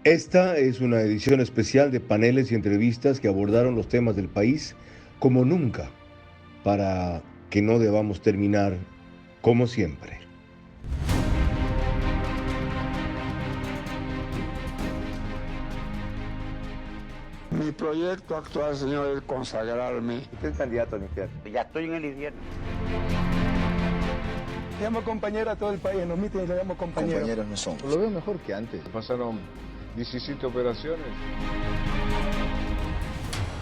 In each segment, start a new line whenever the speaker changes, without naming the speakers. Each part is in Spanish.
Esta es una edición especial de paneles y entrevistas que abordaron los temas del país como nunca, para que no debamos terminar como siempre.
Mi proyecto actual, señor, es consagrarme.
¿Usted es candidato al infierno?
Ya estoy en el infierno.
Llamo compañero a todo el país, en los mítines le llamo compañero.
Compañeros no somos.
Lo veo mejor que antes.
Pasaron 17 operaciones.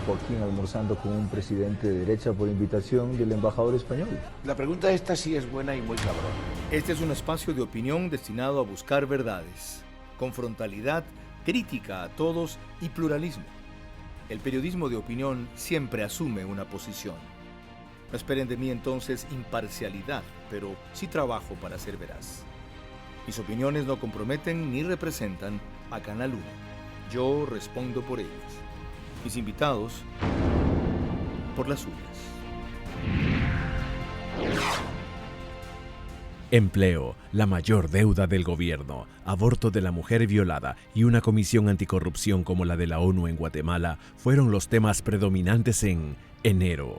Joaquín almorzando con un presidente de derecha por invitación del embajador español.
La pregunta esta sí es buena y muy cabrón.
Este es un espacio de opinión destinado a buscar verdades, con frontalidad, crítica a todos y pluralismo. El periodismo de opinión siempre asume una posición. No esperen de mí entonces imparcialidad, pero sí trabajo para ser veraz. Mis opiniones no comprometen ni representan a Canal 1. Yo respondo por ellas. Mis invitados, por las suyas.
Empleo, la mayor deuda del gobierno, aborto de la mujer violada y una comisión anticorrupción como la de la ONU en Guatemala fueron los temas predominantes en enero.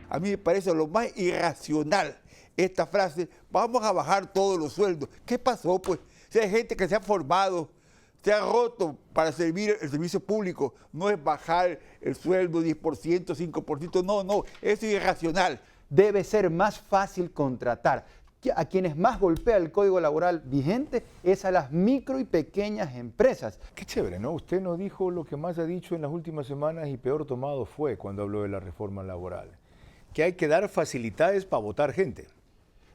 A mí me parece lo más irracional esta frase, vamos a bajar todos los sueldos. ¿Qué pasó? Pues si hay gente que se ha formado, se ha roto para servir el servicio público, no es bajar el sueldo 10%, 5%, no, eso es irracional.
Debe ser más fácil contratar. A quienes más golpea el código laboral vigente es a las micro y pequeñas empresas.
Qué chévere, ¿no? Usted nos dijo lo que más ha dicho en las últimas semanas y peor tomado fue cuando habló de la reforma laboral. Que hay que dar facilidades para votar gente.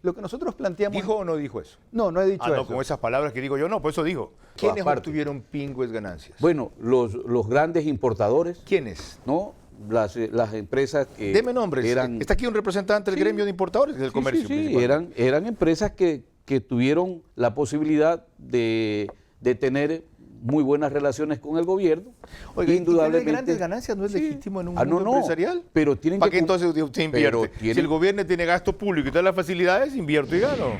Lo que nosotros planteamos...
¿Dijo o no dijo eso?
No, no he dicho eso.
No, con esas palabras que digo yo, no, por eso digo. ¿Quiénes obtuvieron pingües ganancias?
Bueno, los grandes importadores.
¿Quiénes?
¿No? Las empresas que...
Deme nombres. Está aquí un representante del gremio de importadores del comercio.
Sí, eran empresas que tuvieron la posibilidad de tener muy buenas relaciones con el gobierno.
Oiga,
indudablemente.
¿tener grandes ganancias no es legítimo en un mundo empresarial?
Pero tienen
¿Para qué entonces usted invierte? Si el gobierno tiene gasto público y todas las facilidades, invierto y gano.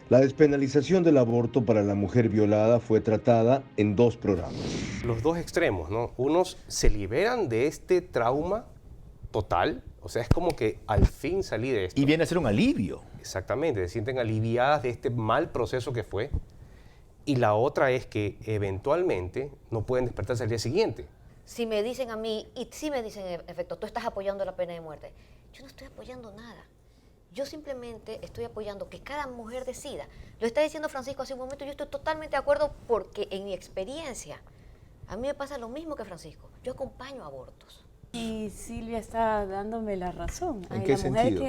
La despenalización del aborto para la mujer violada fue tratada en 2 programas.
Los dos extremos, ¿no? Unos se liberan de este trauma total, o sea, es como que al fin salí de esto.
Y viene a ser un alivio.
Exactamente, se sienten aliviadas de este mal proceso que fue. Y la otra es que eventualmente no pueden despertarse al día siguiente.
Si me dicen a mí, y si me dicen en efecto, tú estás apoyando la pena de muerte, yo no estoy apoyando nada. Yo simplemente estoy apoyando que cada mujer decida. Lo está diciendo Francisco hace un momento, yo estoy totalmente de acuerdo porque en mi experiencia, a mí me pasa lo mismo que Francisco. Yo acompaño abortos.
Y Silvia está dándome la razón.
¿En qué sentido?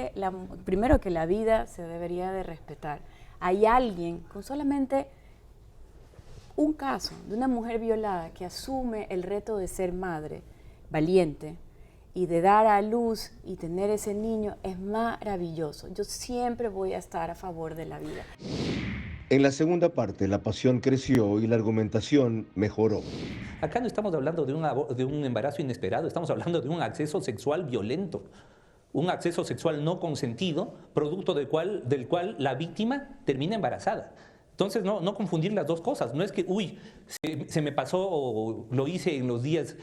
Primero que la vida se debería de respetar. Hay alguien con solamente un caso de una mujer violada que asume el reto de ser madre, valiente, y de dar a luz y tener ese niño es maravilloso. Yo siempre voy a estar a favor de la vida.
En la segunda parte, la pasión creció y la argumentación mejoró.
Acá no estamos hablando de un embarazo inesperado, estamos hablando de un acceso sexual violento. Un acceso sexual no consentido, producto del cual la víctima termina embarazada. Entonces, no confundir las dos cosas. No es que, se me pasó o lo hice en los días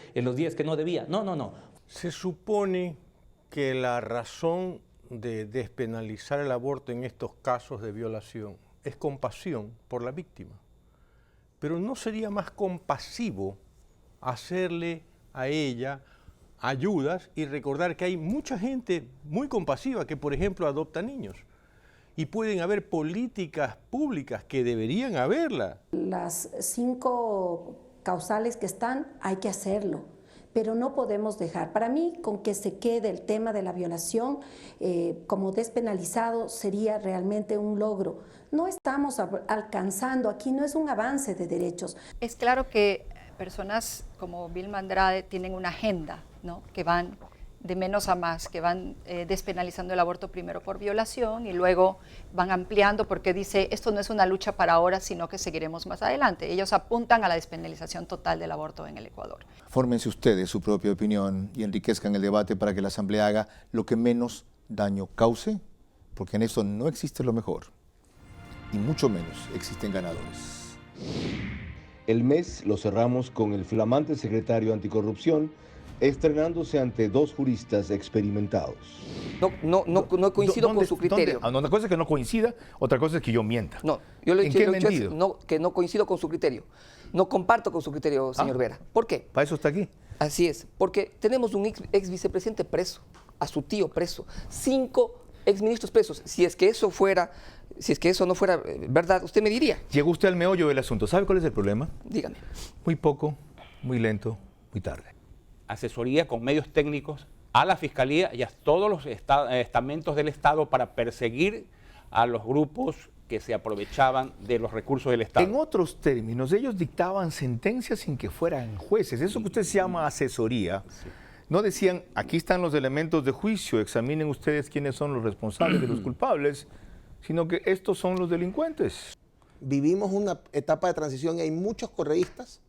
que no debía. No.
Se supone que la razón de despenalizar el aborto en estos casos de violación es compasión por la víctima. Pero ¿no sería más compasivo hacerle a ella ayudas y recordar que hay mucha gente muy compasiva que, por ejemplo, adopta niños? Y pueden haber políticas públicas que deberían haberla.
Las 5 causales que están, hay que hacerlo, pero no podemos dejar. Para mí, con que se quede el tema de la violación como despenalizado sería realmente un logro. No estamos alcanzando, aquí no es un avance de derechos.
Es claro que personas como Vilma Andrade tienen una agenda, ¿no?, que van de menos a más, que van despenalizando el aborto primero por violación y luego van ampliando porque dice, esto no es una lucha para ahora, sino que seguiremos más adelante. Ellos apuntan a la despenalización total del aborto en el Ecuador.
Fórmense ustedes su propia opinión y enriquezcan el debate para que la Asamblea haga lo que menos daño cause, porque en esto no existe lo mejor y mucho menos existen ganadores.
El mes lo cerramos con el flamante secretario anticorrupción, estrenándose ante 2 juristas experimentados.
No coincido con su criterio.
Una cosa es que no coincida, otra cosa es que yo mienta.
No, yo le
¿En
he
qué he
dicho
mentido?
que no coincido con su criterio. No comparto con su criterio, señor Vera. ¿Por qué?
¿Para eso está aquí?
Así es, porque tenemos un ex vicepresidente preso, a su tío preso, 5 exministros presos. Si es que eso no fuera verdad, usted me diría.
Llegó usted al meollo del asunto. ¿Sabe cuál es el problema?
Dígame.
Muy poco, muy lento, muy tarde.
Asesoría con medios técnicos a la Fiscalía y a todos los estamentos del Estado para perseguir a los grupos que se aprovechaban de los recursos del Estado.
En otros términos, ellos dictaban sentencias sin que fueran jueces. Eso que usted se llama asesoría. Sí. No decían, aquí están los elementos de juicio, examinen ustedes quiénes son los responsables de los culpables, sino que estos son los delincuentes.
Vivimos una etapa de transición y hay muchos correístas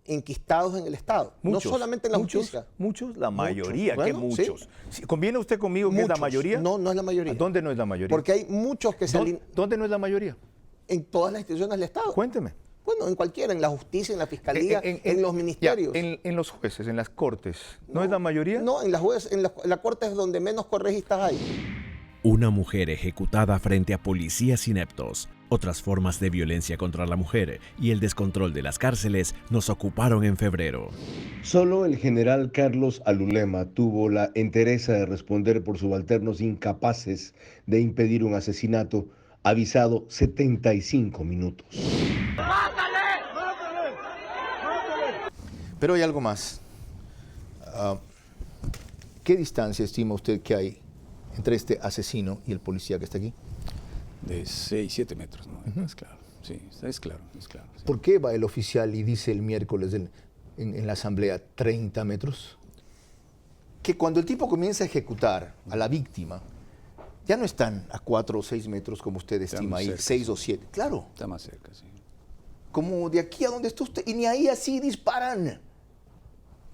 enquistados en el Estado,
muchos,
no solamente en la justicia.
Muchos, la mayoría,
muchos.
¿qué
Bueno,
muchos? Sí. ¿Conviene usted conmigo que es la mayoría?
No, no es la mayoría.
¿Dónde no es la mayoría?
Porque hay muchos que se
¿Dónde no es la mayoría?
En todas las instituciones del Estado.
Cuénteme.
Bueno, en cualquiera, en la justicia, en la fiscalía, en los ministerios.
Ya, en los jueces, en las cortes, ¿no es la mayoría?
No, en la corte es donde menos correístas hay.
Una mujer ejecutada frente a policías ineptos, otras formas de violencia contra la mujer y el descontrol de las cárceles nos ocuparon en febrero.
Solo el general Carlos Alulema tuvo la entereza de responder por subalternos incapaces de impedir un asesinato avisado 75 minutos.
Pero hay algo más. ¿Qué distancia estima usted que hay entre este asesino y el policía que está aquí?
De 6, 7 metros, ¿no? Es claro, sí, es claro, es claro. Sí.
¿Por qué va el oficial y dice el miércoles en la asamblea 30 metros? Que cuando el tipo comienza a ejecutar a la víctima, ya no están a 4 o 6 metros como usted estima ahí, 6 o 7. Claro.
Está más cerca, sí.
Como de aquí a donde está usted, y ni ahí así disparan.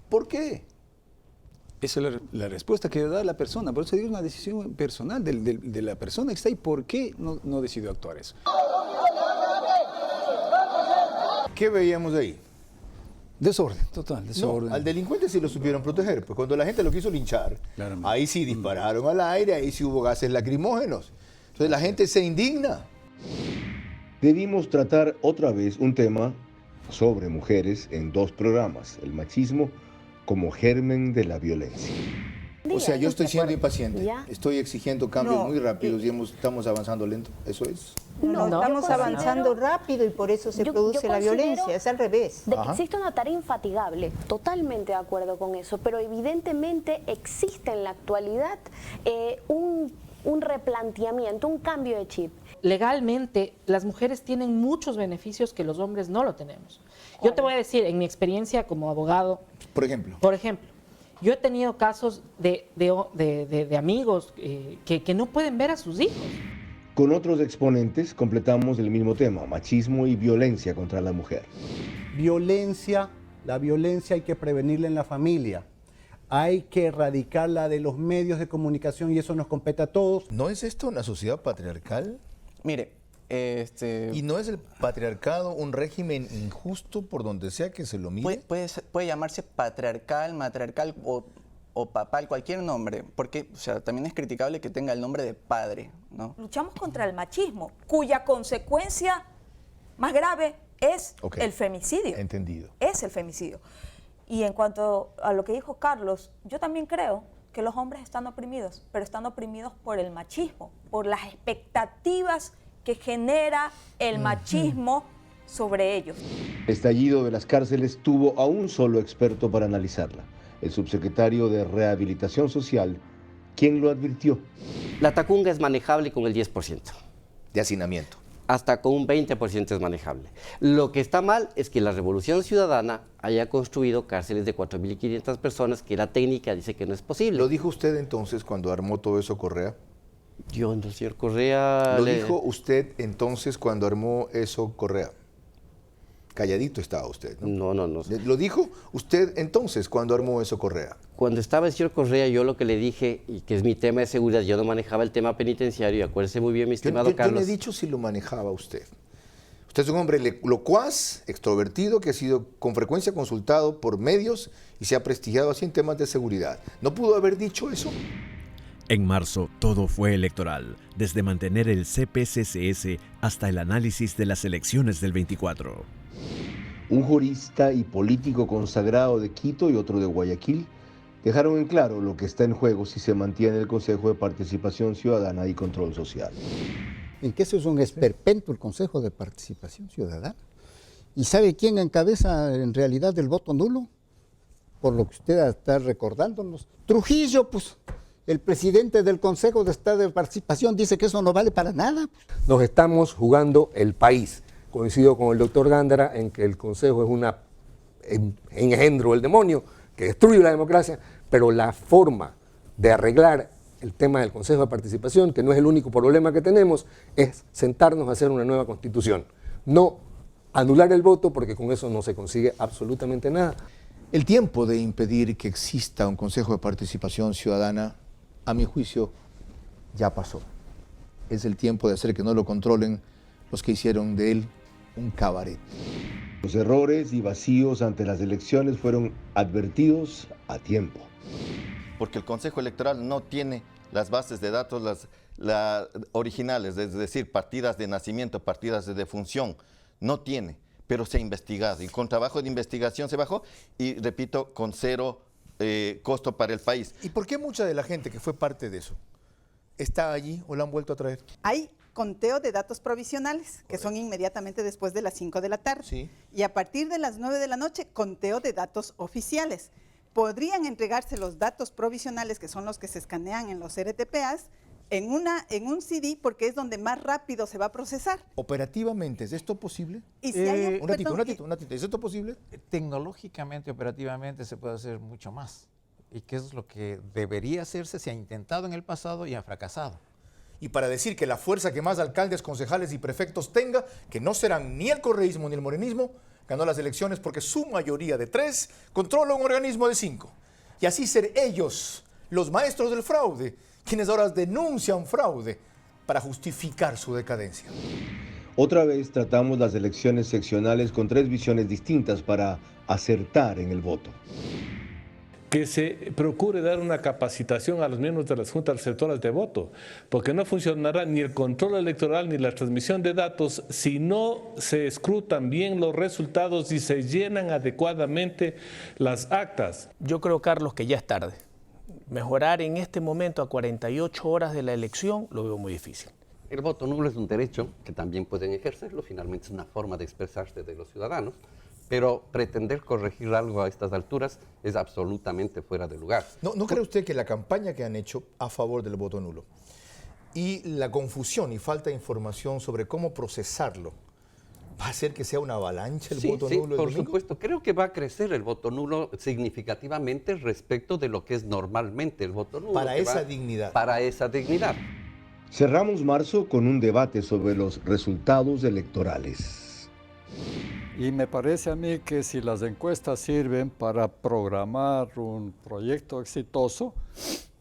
¿Por qué?
Esa es la respuesta que da la persona. Por eso digo, es una decisión personal de la persona que está ahí. ¿Por qué no decidió actuar eso?
¿Qué veíamos ahí?
Desorden, total, desorden.
No, al delincuente sí lo supieron proteger. Pues cuando la gente lo quiso linchar, ahí sí dispararon al aire, ahí sí hubo gases lacrimógenos. Entonces la gente se indigna.
Debimos tratar otra vez un tema sobre mujeres en 2 programas, el machismo como germen de la violencia.
O sea, yo estoy siendo impaciente. Estoy exigiendo cambios muy rápidos y estamos avanzando lento. ¿Eso es?
No, estamos avanzando rápido y por eso se produce la violencia. Es al revés.
De que existe una tarea infatigable, totalmente de acuerdo con eso, pero evidentemente existe en la actualidad un replanteamiento, un cambio de chip.
Legalmente, las mujeres tienen muchos beneficios que los hombres no lo tenemos. Yo te voy a decir, en mi experiencia como abogado...
Por ejemplo,
yo he tenido casos de amigos que no pueden ver a sus hijos.
Con otros exponentes completamos el mismo tema, machismo y violencia contra la mujer.
La violencia hay que prevenirla en la familia. Hay que erradicarla de los medios de comunicación y eso nos compete a todos.
¿No es esto una sociedad patriarcal?
Mire,
¿Y no es el patriarcado un régimen injusto por donde sea que se lo mire?
Puede llamarse patriarcal, matriarcal o papal, cualquier nombre, porque también es criticable que tenga el nombre de padre, ¿no?
Luchamos contra el machismo, cuya consecuencia más grave es el femicidio.
Entendido.
Es el femicidio. Y en cuanto a lo que dijo Carlos, yo también creo que los hombres están oprimidos, pero están oprimidos por el machismo, por las expectativas que genera el machismo sobre ellos.
El estallido de las cárceles tuvo a un solo experto para analizarla, el subsecretario de Rehabilitación Social, quien lo advirtió.
La Tacunga es manejable con el 10%.
De hacinamiento.
Hasta con un 20% es manejable. Lo que está mal es que la Revolución Ciudadana haya construido cárceles de 4.500 personas, que la técnica dice que no es posible.
¿Lo dijo usted entonces cuando armó todo eso, Correa?
Yo no, señor Correa...
¿Lo dijo usted entonces cuando armó eso, Correa? Calladito estaba usted, ¿no?
No.
¿Lo dijo usted entonces cuando armó eso, Correa?
Cuando estaba el señor Correa, yo lo que le dije, y que es mi tema de seguridad, yo no manejaba el tema penitenciario, y acuérdese muy bien, mi estimado Carlos.
Yo le he dicho si lo manejaba usted.
Usted es un hombre locuaz, extrovertido, que ha sido con frecuencia consultado por medios y se ha prestigiado así en temas de seguridad. ¿No pudo haber dicho eso?
En marzo todo fue electoral, desde mantener el CPCCS hasta el análisis de las elecciones del 24.
Un jurista y político consagrado de Quito y otro de Guayaquil dejaron en claro lo que está en juego si se mantiene el Consejo de Participación Ciudadana y Control Social.
En que eso es un esperpento el Consejo de Participación Ciudadana. ¿Y sabe quién encabeza en realidad el voto nulo? Por lo que usted está recordándonos. Trujillo, pues. El presidente del Consejo de Estado de Participación dice que eso no vale para nada.
Nos estamos jugando el país. Coincido con el doctor Gándara en que el Consejo es un engendro del demonio que destruye la democracia, pero la forma de arreglar el tema del Consejo de Participación, que no es el único problema que tenemos, es sentarnos a hacer una nueva constitución. No anular el voto, porque con eso no se consigue absolutamente nada.
El tiempo de impedir que exista un Consejo de Participación Ciudadana, a mi juicio, ya pasó. Es el tiempo de hacer que no lo controlen los que hicieron de él un cabaret.
Los errores y vacíos ante las elecciones fueron advertidos a tiempo.
Porque el Consejo Electoral no tiene las bases de datos originales, es decir, partidas de nacimiento, partidas de defunción, no tiene, pero se ha investigado y con trabajo de investigación se bajó y, repito, con cero costo para el país.
¿Y por qué mucha de la gente que fue parte de eso está allí o la han vuelto a traer?
Hay conteo de datos provisionales, que son inmediatamente después de las 5 de la tarde.
Sí.
Y a partir de las 9 de la noche, conteo de datos oficiales. Podrían entregarse los datos provisionales, que son los que se escanean en los RTPAs, en un CD, porque es donde más rápido se va a procesar.
Operativamente, ¿es esto posible?
Y si hay
un ratito, ¿es esto posible?
Tecnológicamente, operativamente se puede hacer mucho más. Y que es lo que debería hacerse, se ha intentado en el pasado y ha fracasado.
Y para decir que la fuerza que más alcaldes, concejales y prefectos tenga, que no serán ni el correísmo ni el morenismo, ganó las elecciones porque su mayoría de 3 controla un organismo de 5. Y así ser ellos, los maestros del fraude, quienes ahora denuncian fraude para justificar su decadencia.
Otra vez tratamos las elecciones seccionales con 3 visiones distintas para acertar en el voto.
Que se procure dar una capacitación a los miembros de las juntas receptoras de voto, porque no funcionará ni el control electoral ni la transmisión de datos si no se escrutan bien los resultados y se llenan adecuadamente las actas.
Yo creo, Carlos, que ya es tarde. Mejorar en este momento a 48 horas de la elección lo veo muy difícil.
El voto nulo es un derecho que también pueden ejercerlo, finalmente es una forma de expresarse de los ciudadanos, pero pretender corregir algo a estas alturas es absolutamente fuera de lugar.
¿No cree usted que la campaña que han hecho a favor del voto nulo y la confusión y falta de información sobre cómo procesarlo va a hacer que sea una avalancha el voto nulo?
Sí, por supuesto. Creo que va a crecer el voto nulo significativamente respecto de lo que es normalmente el voto nulo.
Para esa dignidad.
Para esa dignidad.
Cerramos marzo con un debate sobre los resultados electorales.
Y me parece a mí que si las encuestas sirven para programar un proyecto exitoso,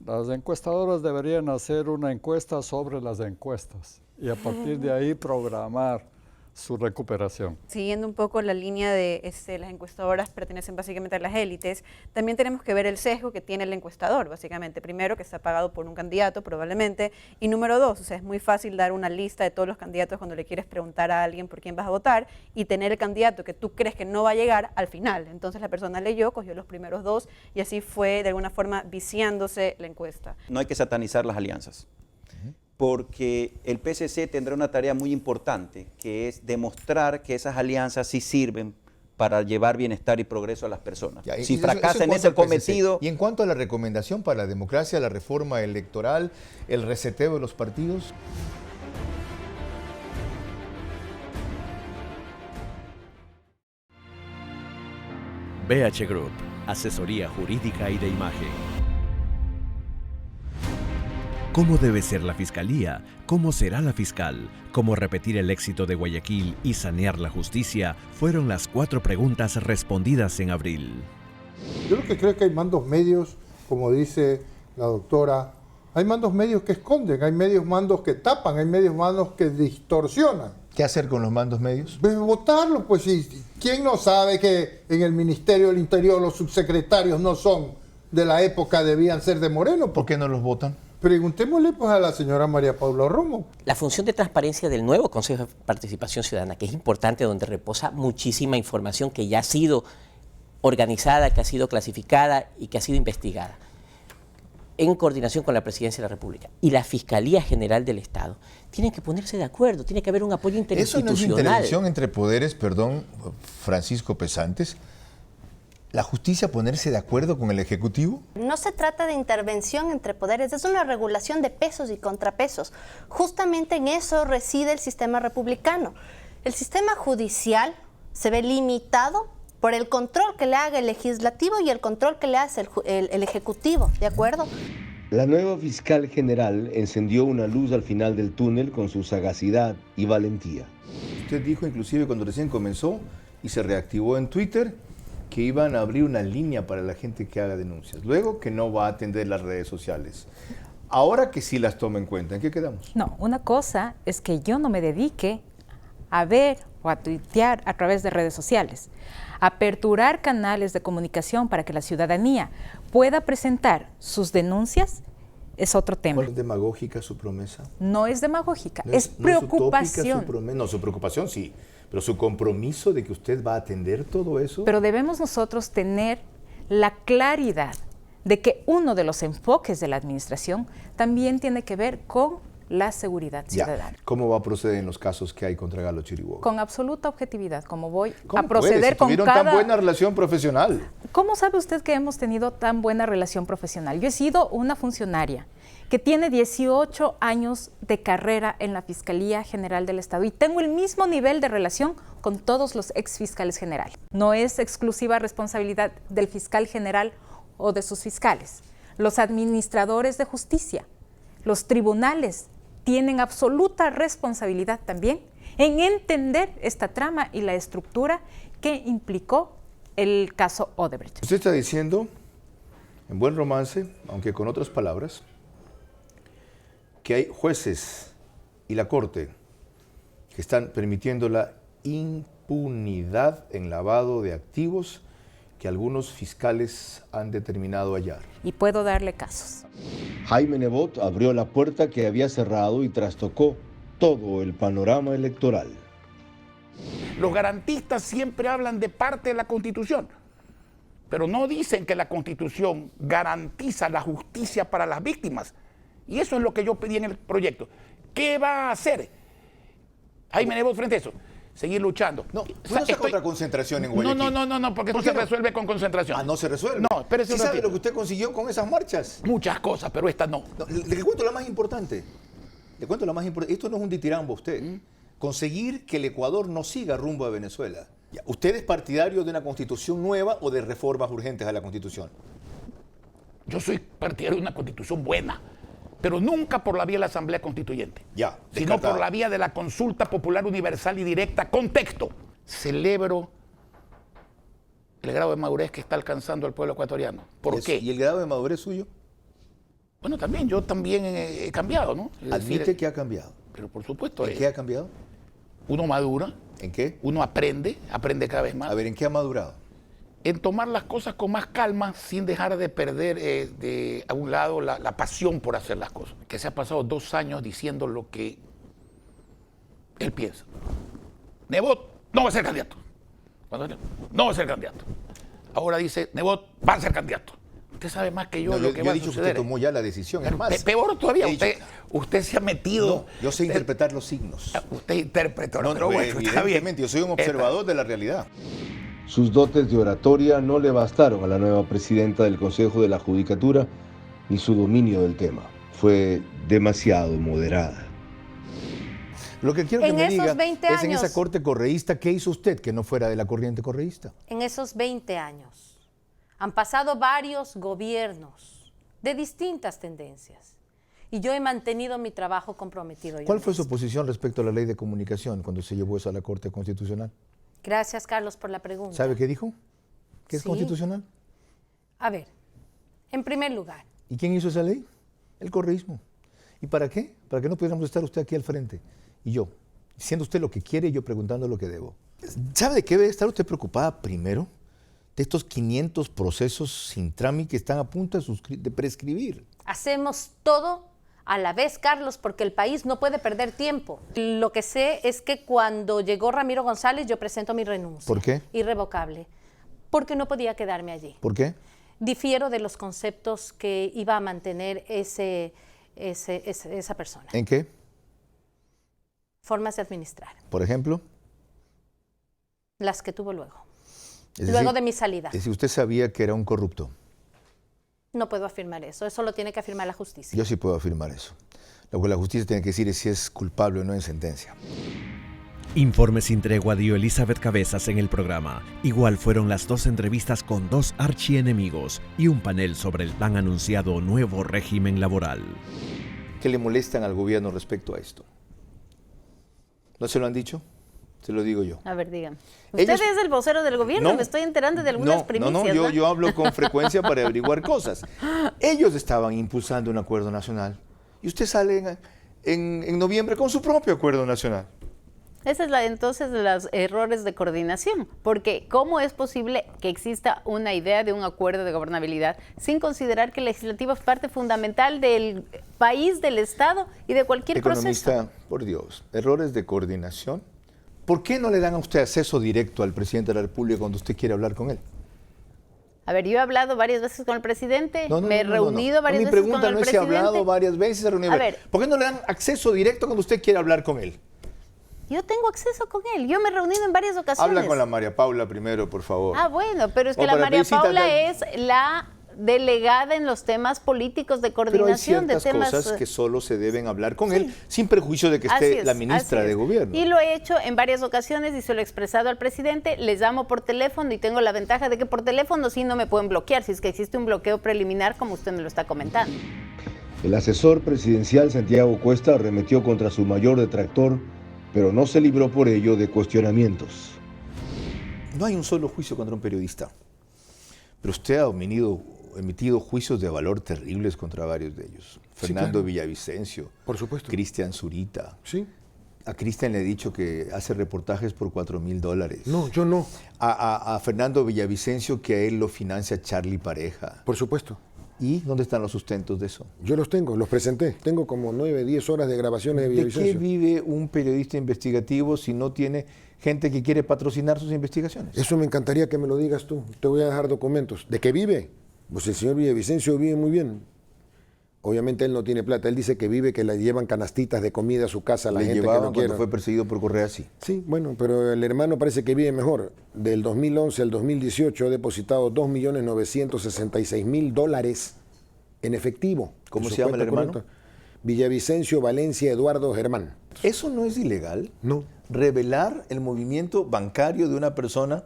las encuestadoras deberían hacer una encuesta sobre las encuestas y a partir de ahí programar su recuperación.
Siguiendo un poco la línea de las encuestadoras pertenecen básicamente a las élites, también tenemos que ver el sesgo que tiene el encuestador, básicamente. Primero, que está pagado por un candidato, probablemente, y número 2, o sea, es muy fácil dar una lista de todos los candidatos cuando le quieres preguntar a alguien por quién vas a votar y tener el candidato que tú crees que no va a llegar al final. Entonces la persona leyó, cogió los primeros 2 y así fue de alguna forma viciándose la encuesta.
No hay que satanizar las alianzas, porque el PSC tendrá una tarea muy importante, que es demostrar que esas alianzas sí sirven para llevar bienestar y progreso a las personas. Si fracasa en ese cometido...
Y en cuanto a la recomendación para la democracia, la reforma electoral, el reseteo de los partidos...
BH Group, asesoría jurídica y de imagen. ¿Cómo debe ser la fiscalía? ¿Cómo será la fiscal? ¿Cómo repetir el éxito de Guayaquil y sanear la justicia? Fueron las 4 preguntas respondidas en abril.
Yo lo que creo es que hay mandos medios, como dice la doctora, hay mandos medios que esconden, hay medios mandos que tapan, hay medios mandos que distorsionan.
¿Qué hacer con los mandos medios?
Pues votarlo, pues sí. ¿Quién no sabe que en el Ministerio del Interior los subsecretarios no son de la época, debían ser de Moreno?
¿Por qué no los votan?
Preguntémosle pues a la señora María Paula Romo.
La función de transparencia del nuevo Consejo de Participación Ciudadana, que es importante, donde reposa muchísima información que ya ha sido organizada, que ha sido clasificada y que ha sido investigada, en coordinación con la Presidencia de la República y la Fiscalía General del Estado, tienen que ponerse de acuerdo, tiene que haber un apoyo interinstitucional.
¿Eso no es intervención entre poderes, perdón, Francisco Pesantes? ¿La justicia ponerse de acuerdo con el Ejecutivo?
No se trata de intervención entre poderes, es una regulación de pesos y contrapesos. Justamente en eso reside el sistema republicano. El sistema judicial se ve limitado por el control que le haga el legislativo y el control que le hace el ejecutivo, ¿de acuerdo?
La nueva fiscal general encendió una luz al final del túnel con su sagacidad y valentía.
Usted dijo inclusive cuando recién comenzó y se reactivó en Twitter que iban a abrir una línea para la gente que haga denuncias. Luego que no va a atender las redes sociales. Ahora que sí las toma en cuenta, ¿en qué quedamos?
No, una cosa es que yo no me dedique a ver o a tuitear a través de redes sociales. Aperturar canales de comunicación para que la ciudadanía pueda presentar sus denuncias es otro tema.
¿Cuál es demagógica su promesa?
No es demagógica,
¿No
es preocupación.
No, su preocupación sí, pero su compromiso de que usted va a atender todo eso.
Pero debemos nosotros tener la claridad de que uno de los enfoques de la administración también tiene que ver con la seguridad ciudadana.
¿Cómo va a proceder en los casos que hay contra Galo Chiriboga?
Con absoluta objetividad, como voy
¿Cómo
a proceder con
tuvieron
cada...
tan buena relación profesional?
¿Cómo sabe usted que hemos tenido tan buena relación profesional? Yo he sido una funcionaria que tiene 18 años de carrera en la Fiscalía General del Estado y tengo el mismo nivel de relación con todos los exfiscales generales. No es exclusiva responsabilidad del fiscal general o de sus fiscales. Los administradores de justicia, los tribunales, tienen absoluta responsabilidad también en entender esta trama y la estructura que implicó el caso Odebrecht.
Usted está diciendo, en buen romance, aunque con otras palabras, que hay jueces y la Corte que están permitiendo la impunidad en lavado de activos que algunos fiscales han determinado hallar.
Y puedo darle casos.
Jaime Nebot abrió la puerta que había cerrado y trastocó todo el panorama electoral.
Los garantistas siempre hablan de parte de la Constitución, pero no dicen que la Constitución garantiza la justicia para las víctimas. Y eso es lo que yo pedí en el proyecto. ¿Qué va a hacer Jaime Nebot frente a eso? Seguir luchando.
No, no se contra concentración en Guayaquil.
No, porque no se resuelve con concentración.
Ah, no se resuelve.
No, espérese un ratito.
¿Sí sabe lo que usted consiguió con esas marchas?
Muchas cosas, pero esta no.
Le cuento la más importante. Le cuento la más importante. Esto no es un ditirambo a usted. Conseguir que el Ecuador no siga rumbo a Venezuela. ¿Usted es partidario de una constitución nueva o de reformas urgentes a la constitución?
Yo soy partidario de una constitución buena, pero nunca por la vía de la Asamblea Constituyente, sino por la vía de la consulta popular universal y directa con texto. Celebro el grado de madurez que está alcanzando el pueblo ecuatoriano. ¿Por qué?
¿Y el grado de madurez suyo?
Bueno, yo también he cambiado, ¿no?
Admite que ha cambiado.
Pero por supuesto.
¿En qué ha cambiado?
Uno madura.
¿En qué?
Uno aprende cada vez más.
A ver, ¿en qué ha madurado?
En tomar las cosas con más calma, sin dejar de perder a un lado la pasión por hacer las cosas. Que se ha pasado 2 años diciendo lo que él piensa. Nebot no va a ser candidato. No va a ser candidato. Ahora dice, Nebot va a ser candidato. Usted sabe más que yo lo que va a suceder.
Yo he dicho que usted tomó ya la decisión. Es más,
peor todavía, usted se ha metido...
No, yo sé interpretar los signos.
Usted interpretó.
No, evidentemente, yo soy un observador de la realidad.
Sus dotes de oratoria no le bastaron a la nueva presidenta del Consejo de la Judicatura ni su dominio del tema. Fue demasiado moderada.
Lo que quiero que me diga
20
es en
años,
esa corte correísta, ¿qué hizo usted que no fuera de la corriente correísta?
en esos 20 años han pasado varios gobiernos de distintas tendencias y yo he mantenido mi trabajo comprometido.
¿Cuál fue su posición respecto a la ley de comunicación cuando se llevó eso a la Corte Constitucional?
Gracias, Carlos, por la pregunta.
¿Sabe qué dijo? ¿Que es
Sí.
constitucional?
A ver, en primer lugar,
¿Y quién hizo esa ley? El correísmo. ¿Y para qué? Para que no pudiéramos estar usted aquí al frente y yo diciendo usted lo que quiere y yo preguntando lo que debo. ¿Sabe de qué debe estar usted preocupada primero? De estos 500 procesos sin trámite que están a punto de prescribir.
Hacemos todo a la vez, Carlos, porque el país no puede perder tiempo. Lo que sé es que cuando llegó Ramiro González, yo presento mi renuncia.
¿Por qué?
Irrevocable. Porque no podía quedarme allí.
¿Por qué?
Difiero de los conceptos que iba a mantener esa persona.
¿En qué?
Formas de administrar.
Por ejemplo.
Las que tuvo luego.
Es
Luego
decir,
de mi salida.
Es decir, usted sabía que era un corrupto.
No puedo afirmar eso. Eso lo tiene que afirmar la justicia.
Yo sí puedo afirmar eso. Lo que la justicia tiene que decir es si es culpable o no en sentencia.
Informe sin tregua dio Elizabeth Cabezas en el programa. Igual fueron las 2 entrevistas con 2 archienemigos y un panel sobre el tan anunciado nuevo régimen laboral.
¿Qué le molestan al gobierno respecto a esto? ¿No se lo han dicho? Se lo digo yo.
A ver, dígame. Usted es el vocero del gobierno, me estoy enterando de algunas primicias.
No, yo hablo con frecuencia para averiguar cosas. Ellos estaban impulsando un acuerdo nacional y usted sale en noviembre con su propio acuerdo nacional.
Esa es entonces los errores de coordinación, porque ¿cómo es posible que exista una idea de un acuerdo de gobernabilidad sin considerar que el legislativo es parte fundamental del país, del Estado y de cualquier
Economista,
proceso?
por Dios, errores de coordinación. ¿Por qué no le dan a usted acceso directo al presidente de la República cuando usted quiere hablar con él?
A ver, yo he hablado varias veces con el presidente, me he reunido varias veces con el presidente.
Mi pregunta no es si ha hablado varias veces, se ha reunido.
A ver,
¿por qué no le dan acceso directo cuando usted quiere hablar con él?
yo tengo acceso con él, yo me he reunido en varias ocasiones.
Habla con la María Paula primero, por favor.
Ah, bueno, pero es que la María Paula es la delegada en los temas políticos de coordinación
Pero hay ciertas cosas que solo se deben hablar con él, sin perjuicio de que esté la ministra de Gobierno.
Y lo he hecho en varias ocasiones y se lo he expresado al presidente, les llamo por teléfono y tengo la ventaja de que por teléfono sí no me pueden bloquear, si es que existe un bloqueo preliminar como usted me lo está comentando.
El asesor presidencial Santiago Cuesta arremetió contra su mayor detractor, pero no se libró por ello de cuestionamientos.
No hay un solo juicio contra un periodista, pero usted ha emitido juicios de valor terribles contra varios de ellos. Fernando
claro.
Villavicencio,
por supuesto.
Cristian Zurita.
Sí.
A Cristian le he dicho que hace reportajes por $4,000.
No, yo no.
A Fernando Villavicencio que a él lo financia Charlie Pareja.
Por supuesto.
¿Y dónde están los sustentos de eso?
Yo los tengo, los presenté. Tengo como 9, 10 horas de grabaciones de Villavicencio.
¿De qué vive un periodista investigativo si no tiene gente que quiere patrocinar sus investigaciones?
Eso me encantaría que me lo digas tú. Te voy a dejar documentos. ¿De qué vive? Pues el señor Villavicencio vive muy bien. Obviamente él no tiene plata. Él dice que vive, que le llevan canastitas de comida a su casa a la gente que no quiere.
Cuando fue perseguido por correa, sí.
Sí, bueno, pero el hermano parece que vive mejor. Del 2011 al 2018 ha depositado $2.966.000 en efectivo.
¿Cómo se llama el hermano?
Correcta. Villavicencio Valencia Eduardo Germán.
¿Eso no es ilegal?
No.
¿Revelar el movimiento bancario de una persona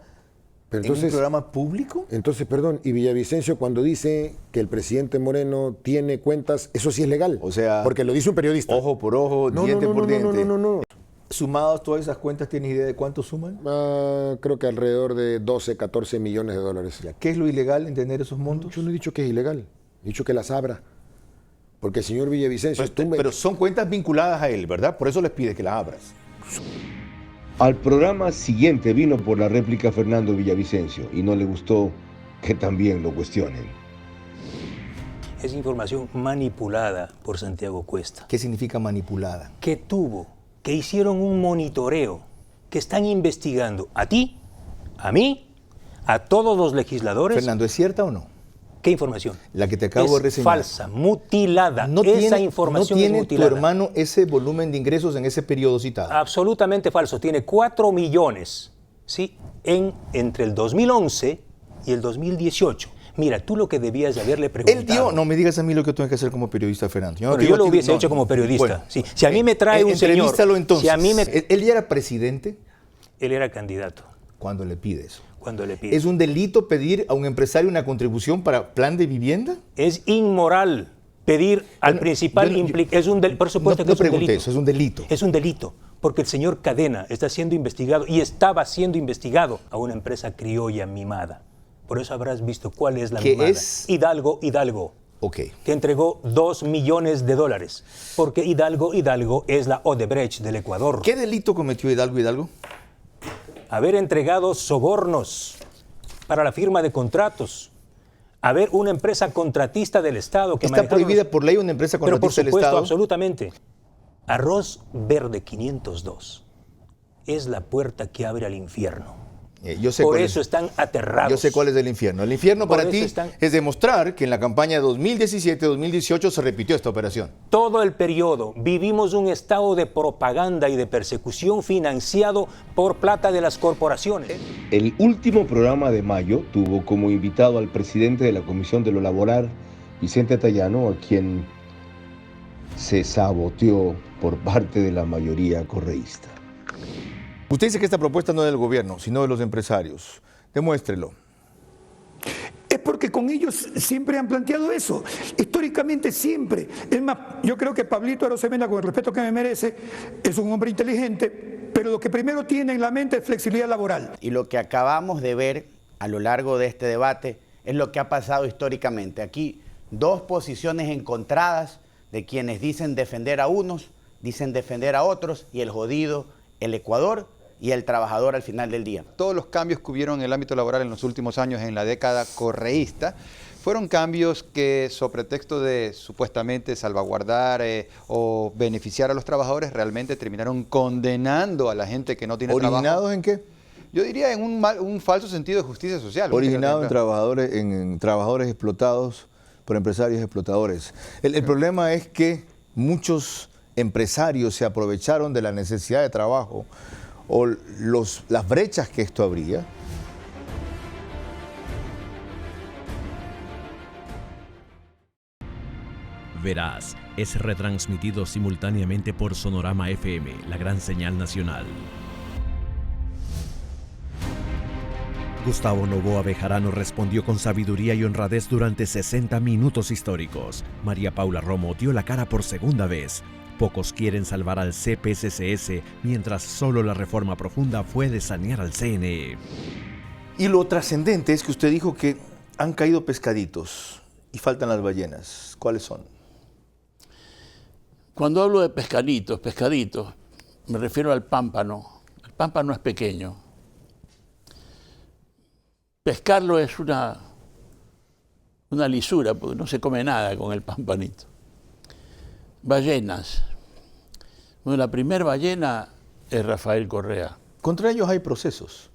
en un programa público?
Entonces, perdón, y Villavicencio cuando dice que el presidente Moreno tiene cuentas, eso sí es legal.
O sea,
porque lo dice un periodista.
Ojo por ojo, diente por diente.
No.
Sumados todas esas cuentas, ¿tienes idea de cuánto suman?
Creo que alrededor de 12, 14 millones de dólares.
¿Qué es lo ilegal en tener esos montos?
Yo no he dicho que es ilegal, he dicho que las abra. Porque el señor Villavicencio...
Pero son cuentas vinculadas a él, ¿verdad? Por eso les pide que las abras.
Al programa siguiente vino por la réplica Fernando Villavicencio y no le gustó que también lo cuestionen.
Es información manipulada por Santiago Cuesta.
¿Qué significa manipulada?
Que hicieron un monitoreo, que están investigando a ti, a mí, a todos los legisladores.
Fernando, ¿es cierta o no?
¿Qué información?
La que te acabo de reseñar.
Falsa, mutilada. Esa información
¿No tiene
es mutilada.
tu hermano ese volumen de ingresos en ese periodo citado?
Absolutamente falso. Tiene 4 millones, ¿sí? Entre el 2011 y el 2018. Mira, tú lo que debías de haberle preguntado...
No me digas a mí lo que tengo que hacer como periodista, Fernando.
Yo lo hubiese hecho como periodista.
Bueno,
sí. Si a mí me trae un señor...
Entrevístalo entonces.
Si a mí me...
¿Él ya era presidente?
Él era candidato.
¿Cuándo le pide eso?
Cuando le pide.
¿Es un delito pedir a un empresario una contribución para plan de vivienda?
Es inmoral pedir al principal implicado. Por supuesto que es un delito.
Eso, es un delito.
Es un delito, porque el señor Cadena está siendo investigado y estaba siendo investigado a una empresa criolla mimada. Por eso habrás visto cuál es la mimada.
Es
Hidalgo. que entregó $2 millones, porque Hidalgo es la Odebrecht del Ecuador.
¿Qué delito cometió Hidalgo?
Haber entregado sobornos para la firma de contratos. Haber una empresa contratista del Estado que
¿Está prohibida por ley una empresa contratista del Estado?
Pero por supuesto, absolutamente. Arroz Verde 502 es la puerta que abre al infierno. Por eso están aterrados.
Yo sé cuál es el infierno. El infierno para ti es demostrar que en la campaña 2017-2018 se repitió esta operación.
Todo el periodo vivimos un estado de propaganda y de persecución financiado por plata de las corporaciones.
El último programa de mayo tuvo como invitado al presidente de la Comisión de lo Laboral, Vicente Atayano, a quien se saboteó por parte de la mayoría correísta.
Usted dice que esta propuesta no es del gobierno, sino de los empresarios. Demuéstrelo.
Es porque con ellos siempre han planteado eso. Históricamente siempre. Es más, yo creo que Pablito Arosemena, con el respeto que me merece, es un hombre inteligente, pero lo que primero tiene en la mente es flexibilidad laboral.
Y lo que acabamos de ver a lo largo de este debate es lo que ha pasado históricamente. Aquí, dos posiciones encontradas de quienes dicen defender a unos, dicen defender a otros, y el jodido, el Ecuador, y el trabajador al final del día.
Todos los cambios que hubieron en el ámbito laboral en los últimos años, en la década correísta, fueron cambios que, sobre pretexto de supuestamente salvaguardar o beneficiar a los trabajadores, realmente terminaron condenando a la gente que no tiene trabajo.
¿Originados en qué?
Yo diría en un falso sentido de justicia social.
Originados en trabajadores explotados por empresarios explotadores. El problema es que muchos empresarios se aprovecharon de la necesidad de trabajo o las brechas que esto abría.
Verás es retransmitido simultáneamente por Sonorama FM, la gran señal nacional. Gustavo Noboa Bejarano respondió con sabiduría y honradez durante 60 minutos históricos. María Paula Romo dio la cara por segunda vez. Pocos quieren salvar al CPSCS, mientras solo la reforma profunda puede sanear al CNE.
Y lo trascendente es que usted dijo que han caído pescaditos y faltan las ballenas. ¿Cuáles son?
Cuando hablo de pescaditos, me refiero al pámpano. El pámpano es pequeño. Pescarlo es una lisura, porque no se come nada con el pampanito. Ballenas. Bueno, la primera ballena es Rafael Correa.
Contra ellos hay procesos.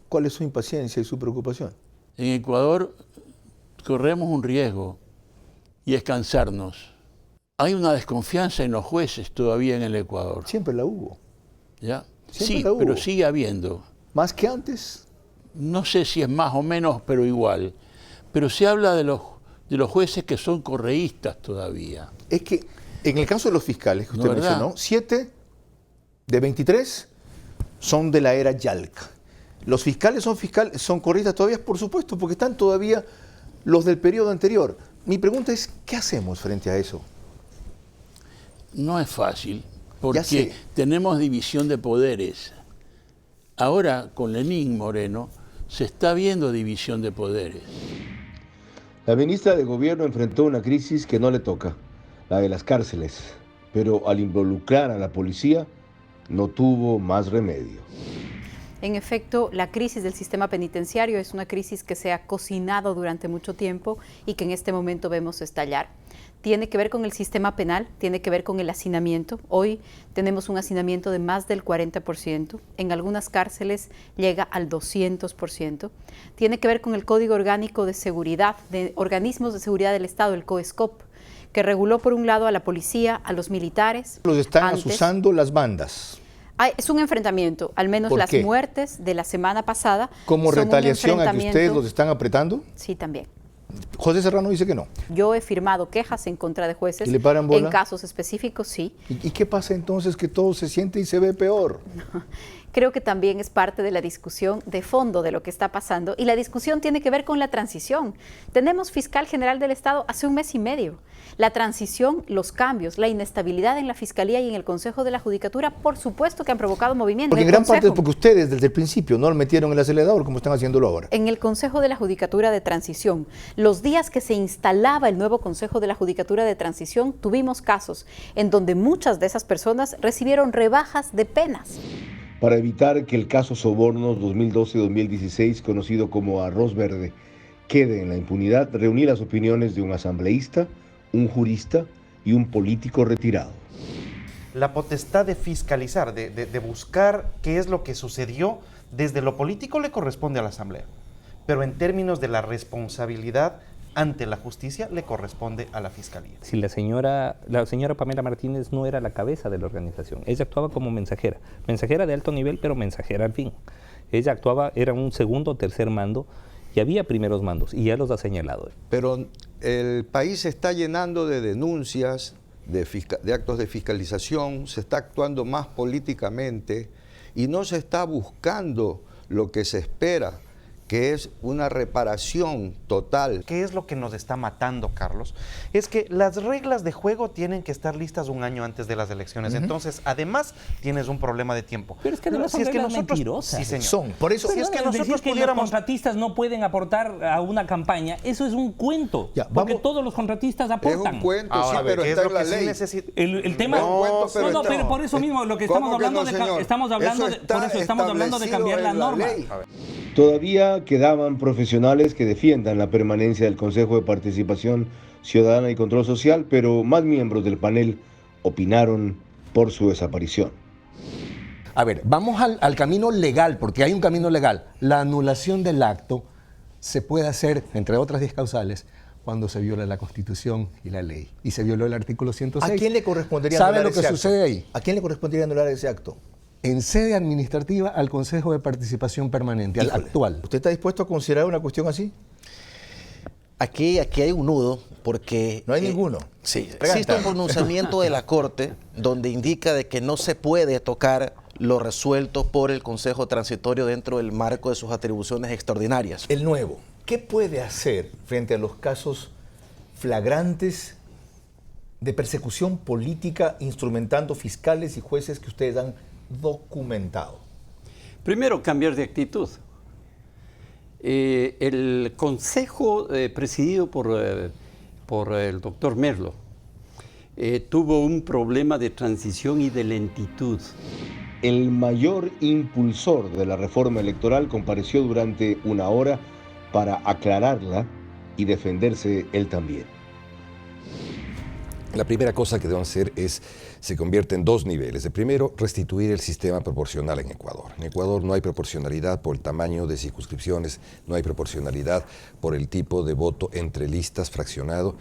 ¿Cuál es su impaciencia y su preocupación?
En Ecuador corremos un riesgo y es cansarnos. Hay una desconfianza en los jueces todavía en el Ecuador.
Siempre la hubo.
¿Ya?
Siempre
sí,
la hubo.
Pero sigue habiendo.
¿Más que antes?
No sé si es más o menos, pero igual. Pero se habla de los jueces que son correístas todavía.
Es que en el caso de los fiscales que usted mencionó, 7 de 23 son de la era Yalca. ¿Los fiscales son correístas todavía? Por supuesto, porque están todavía los del periodo anterior. Mi pregunta es, ¿qué hacemos frente a eso?
No es fácil, porque tenemos división de poderes. Ahora, con Lenín Moreno, se está viendo división de poderes.
La ministra de Gobierno enfrentó una crisis que no le toca, la de las cárceles, pero al involucrar a la policía no tuvo más remedio.
En efecto, la crisis del sistema penitenciario es una crisis que se ha cocinado durante mucho tiempo y que en este momento vemos estallar. Tiene que ver con el sistema penal, tiene que ver con el hacinamiento. Hoy tenemos un hacinamiento de más del 40%, en algunas cárceles llega al 200%. Tiene que ver con el Código Orgánico de Seguridad, de Organismos de Seguridad del Estado, el COESCOP, que reguló por un lado a la policía, a los militares.
Los están asusando las bandas.
Es un enfrentamiento, al menos las muertes de la semana pasada.
¿Como retaliación a que ustedes los están apretando?
Sí, también.
José Serrano dice que no.
Yo he firmado quejas en contra de jueces.
¿Y le paran bola?
En casos específicos, sí.
¿Y qué pasa entonces que todo se siente y se ve peor?
creo que también es parte de la discusión de fondo de lo que está pasando, y la discusión tiene que ver con la transición. Tenemos fiscal general del Estado hace un mes y medio. La transición, los cambios, la inestabilidad en la Fiscalía y en el Consejo de la Judicatura, por supuesto que han provocado movimiento.
Porque en gran parte es porque ustedes desde el principio no lo metieron en el acelerador como están haciéndolo ahora.
En el Consejo de la Judicatura de Transición, los días que se instalaba el nuevo Consejo de la Judicatura de Transición, tuvimos casos en donde muchas de esas personas recibieron rebajas de penas.
Para evitar que el caso Sobornos 2012-2016, conocido como Arroz Verde, quede en la impunidad, reuní las opiniones de un asambleísta, un jurista y un político retirado.
La potestad de fiscalizar, de buscar qué es lo que sucedió desde lo político le corresponde a la Asamblea, pero en términos de la responsabilidad ante la justicia le corresponde a la Fiscalía.
Si la señora Pamela Martínez no era la cabeza de la organización, ella actuaba como mensajera de alto nivel, pero mensajera al fin. Ella actuaba, era un segundo o tercer mando, y había primeros mandos, y ya los ha señalado.
Pero el país se está llenando de denuncias, de actos de fiscalización, se está actuando más políticamente y no se está buscando lo que se espera, que es una reparación total.
¿Qué es lo que nos está matando, Carlos? Es que las reglas de juego tienen que estar listas un año antes de las elecciones. Entonces, además, tienes un problema de tiempo.
Pero es que además son reglas mentirosas.
Sí, señor.
Son, por eso.
Si es que nosotros
decir que
pudiéramos...
los contratistas no pueden aportar a una campaña, eso es un cuento. Porque todos los contratistas aportan.
Es un cuento, sí, pero está en la ley.
El tema... pero por eso mismo, lo que estamos hablando estamos hablando de cambiar la norma.
Todavía quedaban profesionales que defiendan la permanencia del Consejo de Participación Ciudadana y Control Social, pero más miembros del panel opinaron por su desaparición.
A ver, vamos al camino legal, porque hay un camino legal. La anulación del acto se puede hacer, entre otras 10 causales, cuando se viola la Constitución y la ley. Y se violó el artículo 106.
¿A quién le correspondería
anular
ese acto?
¿Sabe lo que sucede ahí?
¿A quién le correspondería anular ese acto?
En sede administrativa al Consejo de Participación Permanente, al actual.
¿Usted está dispuesto a considerar una cuestión así?
Aquí hay un nudo, porque...
No hay ninguno.
Sí, existe un pronunciamiento de la Corte donde indica de que no se puede tocar lo resuelto por el Consejo Transitorio dentro del marco de sus atribuciones extraordinarias.
El nuevo, ¿qué puede hacer frente a los casos flagrantes de persecución política instrumentando fiscales y jueces que ustedes han documentado?
Primero, cambiar de actitud. El consejo presidido por el doctor Merlo tuvo un problema de transición y de lentitud.
El mayor impulsor de la reforma electoral compareció durante una hora para aclararla y defenderse él también.
La primera cosa que deben hacer se convierte en dos niveles. El primero, restituir el sistema proporcional en Ecuador. En Ecuador no hay proporcionalidad por el tamaño de circunscripciones, no hay proporcionalidad por el tipo de voto entre listas fraccionado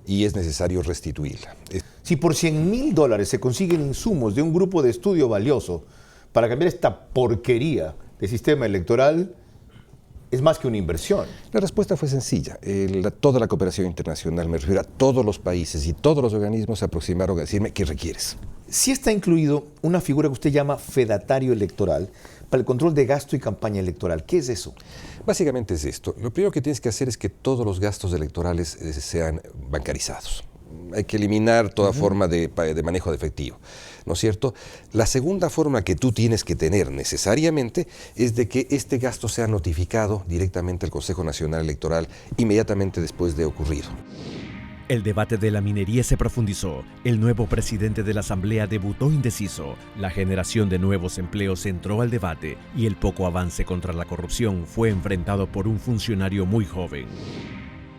y es necesario restituirla.
Si por $100,000 se consiguen insumos de un grupo de estudio valioso para cambiar esta porquería de sistema electoral, es más que una inversión.
La respuesta fue sencilla. Toda la cooperación internacional, me refiero a todos los países y todos los organismos, se aproximaron a decirme qué requieres.
Sí está incluido una figura que usted llama fedatario electoral para el control de gasto y campaña electoral. ¿Qué es eso?
Básicamente es esto. Lo primero que tienes que hacer es que todos los gastos electorales sean bancarizados. Hay que eliminar toda forma de manejo de efectivo, ¿no es cierto? La segunda forma que tú tienes que tener necesariamente es de que este gasto sea notificado directamente al Consejo Nacional Electoral inmediatamente después de ocurrido.
El debate de la minería se profundizó. El nuevo presidente de la Asamblea debutó indeciso. La generación de nuevos empleos entró al debate y el poco avance contra la corrupción fue enfrentado por un funcionario muy joven.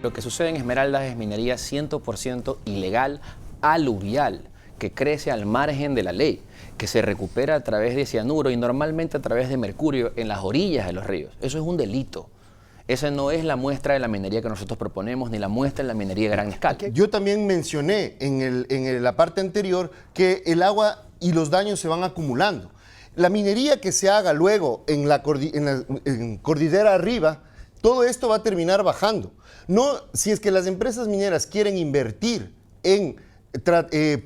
Lo que sucede en Esmeraldas es minería 100% ilegal, aluvial, que crece al margen de la ley, que se recupera a través de cianuro y normalmente a través de mercurio en las orillas de los ríos. Eso es un delito. Esa no es la muestra de la minería que nosotros proponemos, ni la muestra de la minería de gran escala.
Yo también mencioné en la parte anterior que el agua y los daños se van acumulando. La minería que se haga luego en cordillera arriba, todo esto va a terminar bajando. No, si es que las empresas mineras quieren invertir en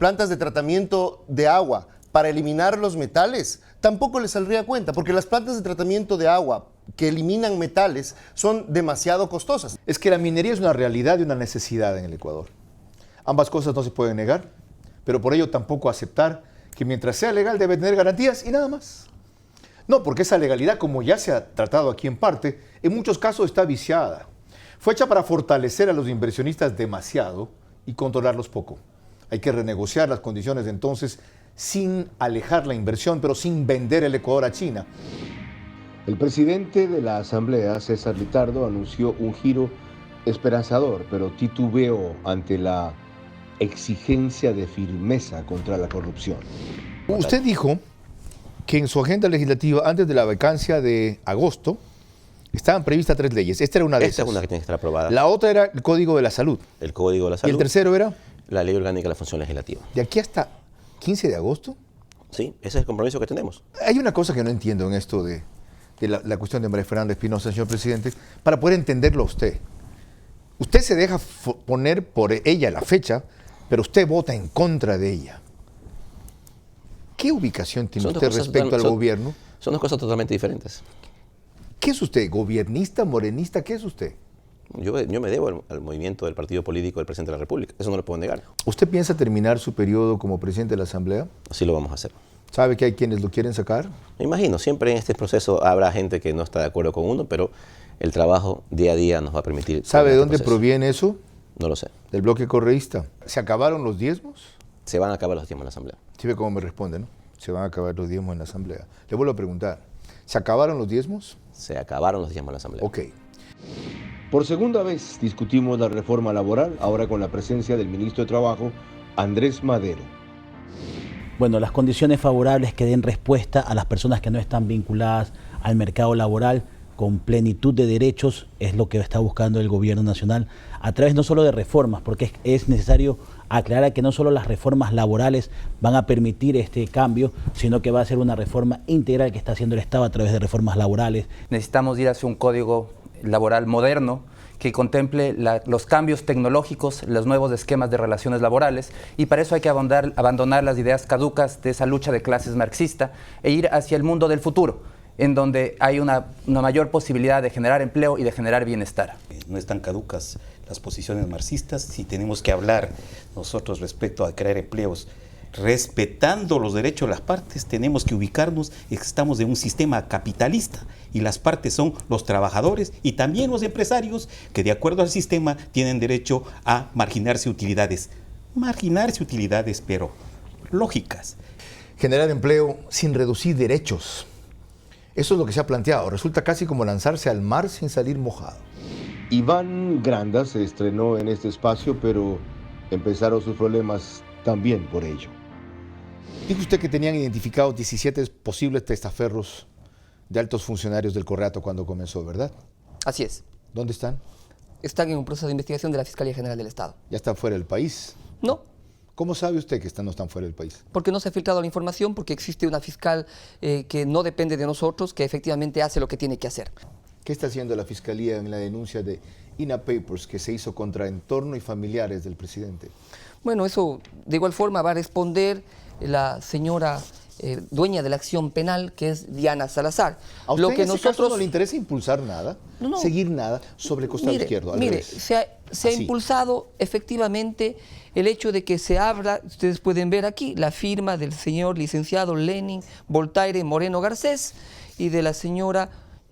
plantas de tratamiento de agua para eliminar los metales, tampoco le saldría a cuenta, porque las plantas de tratamiento de agua que eliminan metales son demasiado costosas.
Es que la minería es una realidad y una necesidad en el Ecuador. Ambas cosas no se pueden negar, pero por ello tampoco aceptar que mientras sea legal debe tener garantías y nada más. No, porque esa legalidad, como ya se ha tratado aquí en parte, en muchos casos está viciada. Fue hecha para fortalecer a los inversionistas demasiado y controlarlos poco. Hay que renegociar las condiciones de entonces sin alejar la inversión, pero sin vender el Ecuador a China.
El presidente de la Asamblea, César Litardo, anunció un giro esperanzador, pero titubeó ante la exigencia de firmeza contra la corrupción.
Usted dijo que en su agenda legislativa, antes de la vacancia de agosto, estaban previstas 3 leyes. Esta era una de esas.
Esta es una que tiene que estar aprobada.
La otra era el Código de la Salud.
El Código de la Salud.
¿Y el tercero era?
La Ley Orgánica de la Función Legislativa.
¿De aquí hasta 15 de agosto?
Sí, ese es el compromiso que tenemos.
Hay una cosa que no entiendo en esto de la cuestión de María Fernanda Espinosa, señor presidente, para poder entenderlo a usted. Usted se deja poner por ella la fecha, pero usted vota en contra de ella. ¿Qué ubicación tiene usted respecto al gobierno?
Son dos cosas totalmente diferentes.
¿Qué es usted? ¿Gobernista, morenista? ¿Qué es usted?
Yo me debo al movimiento del partido político del presidente de la República. Eso no lo puedo negar.
¿Usted piensa terminar su periodo como presidente de la Asamblea?
Así lo vamos a hacer.
¿Sabe que hay quienes lo quieren sacar?
Me imagino, siempre en este proceso habrá gente que no está de acuerdo con uno, pero el trabajo día a día nos va a permitir...
¿Sabe de dónde proviene eso?
No lo sé.
Del bloque correísta. ¿Se acabaron los diezmos?
Se van a acabar los diezmos en la Asamblea.
Sí ve cómo me responde, ¿no? Se van a acabar los diezmos en la Asamblea. Le vuelvo a preguntar, ¿se acabaron los diezmos?
Se acabaron los diezmos en la Asamblea.
Ok.
Por segunda vez discutimos la reforma laboral, ahora con la presencia del ministro de Trabajo, Andrés Madero.
Bueno, las condiciones favorables que den respuesta a las personas que no están vinculadas al mercado laboral con plenitud de derechos es lo que está buscando el gobierno nacional a través no solo de reformas, porque es necesario aclarar que no solo las reformas laborales van a permitir este cambio, sino que va a ser una reforma integral que está haciendo el Estado a través de reformas laborales.
Necesitamos ir hacia un código laboral moderno que contemple los cambios tecnológicos, los nuevos esquemas de relaciones laborales, y para eso hay que abandonar las ideas caducas de esa lucha de clases marxista e ir hacia el mundo del futuro, en donde hay una mayor posibilidad de generar empleo y de generar bienestar.
No están caducas las posiciones marxistas, si tenemos que hablar nosotros respecto a crear empleos respetando los derechos de las partes, tenemos que ubicarnos, estamos en un sistema capitalista y las partes son los trabajadores y también los empresarios que de acuerdo al sistema tienen derecho a marginarse utilidades, pero lógicas.
Generar empleo sin reducir derechos. Eso es lo que se ha planteado. Resulta casi como lanzarse al mar sin salir mojado.
Iván Granda se estrenó en este espacio, pero empezaron sus problemas también por ello.
Dijo usted que tenían identificados 17 posibles testaferros de altos funcionarios del Correato cuando comenzó, ¿verdad?
Así es.
¿Dónde están?
Están en un proceso de investigación de la Fiscalía General del Estado.
¿Ya están fuera del país?
No.
¿Cómo sabe usted que no están fuera del país?
Porque no se ha filtrado la información, porque existe una fiscal que no depende de nosotros, que efectivamente hace lo que tiene que hacer.
¿Qué está haciendo la Fiscalía en la denuncia de INA Papers que se hizo contra entorno y familiares del presidente?
Bueno, eso de igual forma va a responder la señora dueña de la acción penal, que es Diana Salazar.
¿A usted en ese caso no le interesa impulsar nada, seguir nada sobre el costado izquierdo?
Mire, se ha impulsado efectivamente el hecho de que se habla, ustedes pueden ver aquí, la firma del señor licenciado Lenin Voltaire Moreno Garcés y de la señora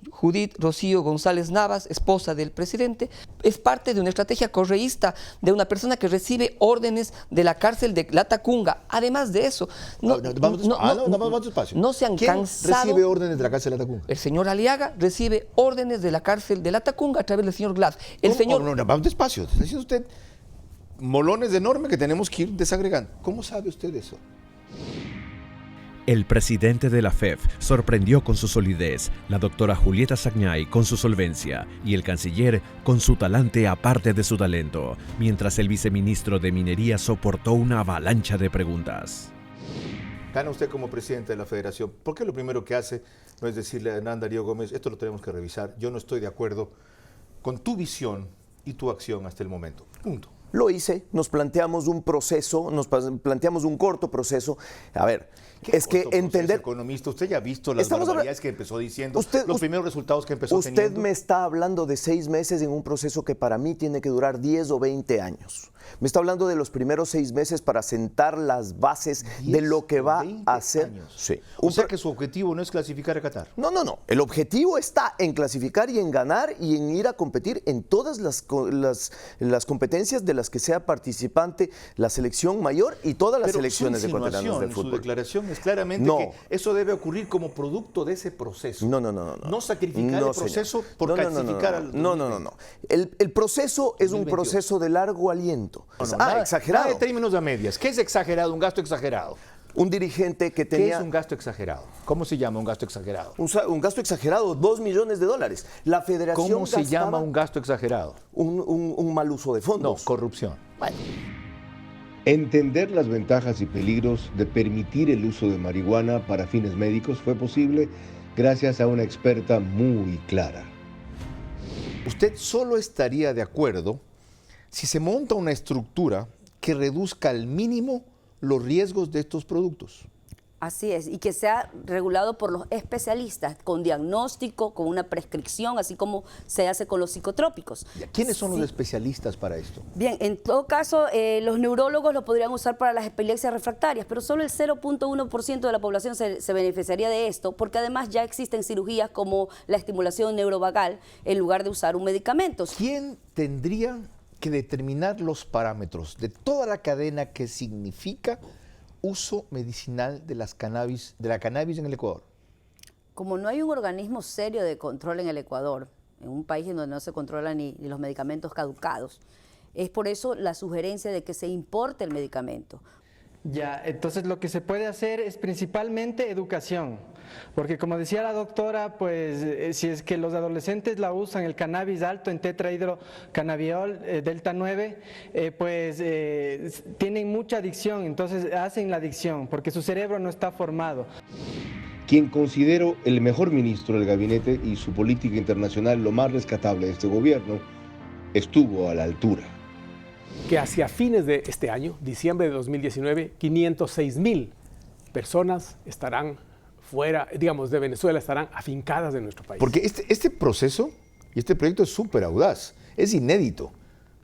Judith Rocío González Navas, esposa del presidente. Es parte de una estrategia correísta de una persona que recibe órdenes de la cárcel de Latacunga. Además de eso, no se han cansado.
¿Quién recibe órdenes de la cárcel de Latacunga?
El señor Aliaga recibe órdenes de la cárcel de Latacunga a través del señor Glass.
Vamos despacio, está diciendo usted molones enormes que tenemos que ir desagregando. ¿Cómo sabe usted eso?
El presidente de la FEF sorprendió con su solidez, la doctora Julieta Sagniay con su solvencia y el canciller con su talante aparte de su talento, mientras el viceministro de Minería soportó una avalancha de preguntas.
Gana usted como presidente de la federación. ¿Por qué lo primero que hace no es decirle a Hernán Darío Gómez, esto lo tenemos que revisar, yo no estoy de acuerdo con tu visión y tu acción hasta el momento? Punto.
Lo hice, nos planteamos un proceso, nos planteamos un corto proceso. A ver, es que entender...
Economista, usted ya ha visto las barbaridades que empezó diciendo, los primeros resultados que empezó
teniendo. Usted me está hablando de 6 meses en un proceso que para mí tiene que durar 10 o 20 años. Me está hablando de los primeros 6 meses para sentar las bases de lo que va a hacer.
Sí. O sea que su objetivo no es clasificar a Qatar.
No. El objetivo está en clasificar y en ganar y en ir a competir en todas las competencias de las que sea participante la selección mayor y todas las selecciones ecuatorianas del fútbol.
Su declaración es claramente que eso debe ocurrir como producto de ese proceso. No sacrificar el proceso por clasificar al...
No. El proceso es un proceso de largo aliento. Exagerado.
Nada de términos a medias. ¿Qué es exagerado? Un gasto exagerado.
Un dirigente que tenía...
¿Qué es un gasto exagerado? ¿Cómo se llama un gasto exagerado?
Un gasto exagerado, $2 millones. La federación
¿Cómo se llama un gasto exagerado?
Un mal uso de fondos.
No, corrupción.
Bueno.
Entender las ventajas y peligros de permitir el uso de marihuana para fines médicos fue posible gracias a una experta muy clara.
Usted solo estaría de acuerdo si se monta una estructura que reduzca al mínimo los riesgos de estos productos.
Así es, y que sea regulado por los especialistas, con diagnóstico, con una prescripción, así como se hace con los psicotrópicos.
¿Quiénes son los especialistas para esto?
Bien, en todo caso, los neurólogos lo podrían usar para las epilepsias refractarias, pero solo el 0.1% de la población se beneficiaría de esto, porque además ya existen cirugías como la estimulación neurovagal en lugar de usar un medicamento.
¿Quién tendría que determinar los parámetros de toda la cadena que significa uso medicinal de la cannabis en el Ecuador?
Como no hay un organismo serio de control en el Ecuador, en un país en donde no se controlan ni los medicamentos caducados, es por eso la sugerencia de que se importe el medicamento.
Ya, entonces lo que se puede hacer es principalmente educación, porque como decía la doctora, pues si es que los adolescentes la usan, el cannabis alto en tetrahidrocannabidiol delta 9, tienen mucha adicción, entonces hacen la adicción, porque su cerebro no está formado.
Quien considero el mejor ministro del gabinete y su política internacional lo más rescatable de este gobierno, estuvo a la altura.
Que hacia fines de este año, diciembre de 2019, 506,000 personas estarán fuera, digamos, de Venezuela, estarán afincadas en nuestro país.
Porque este proceso y este proyecto es súper audaz, es inédito.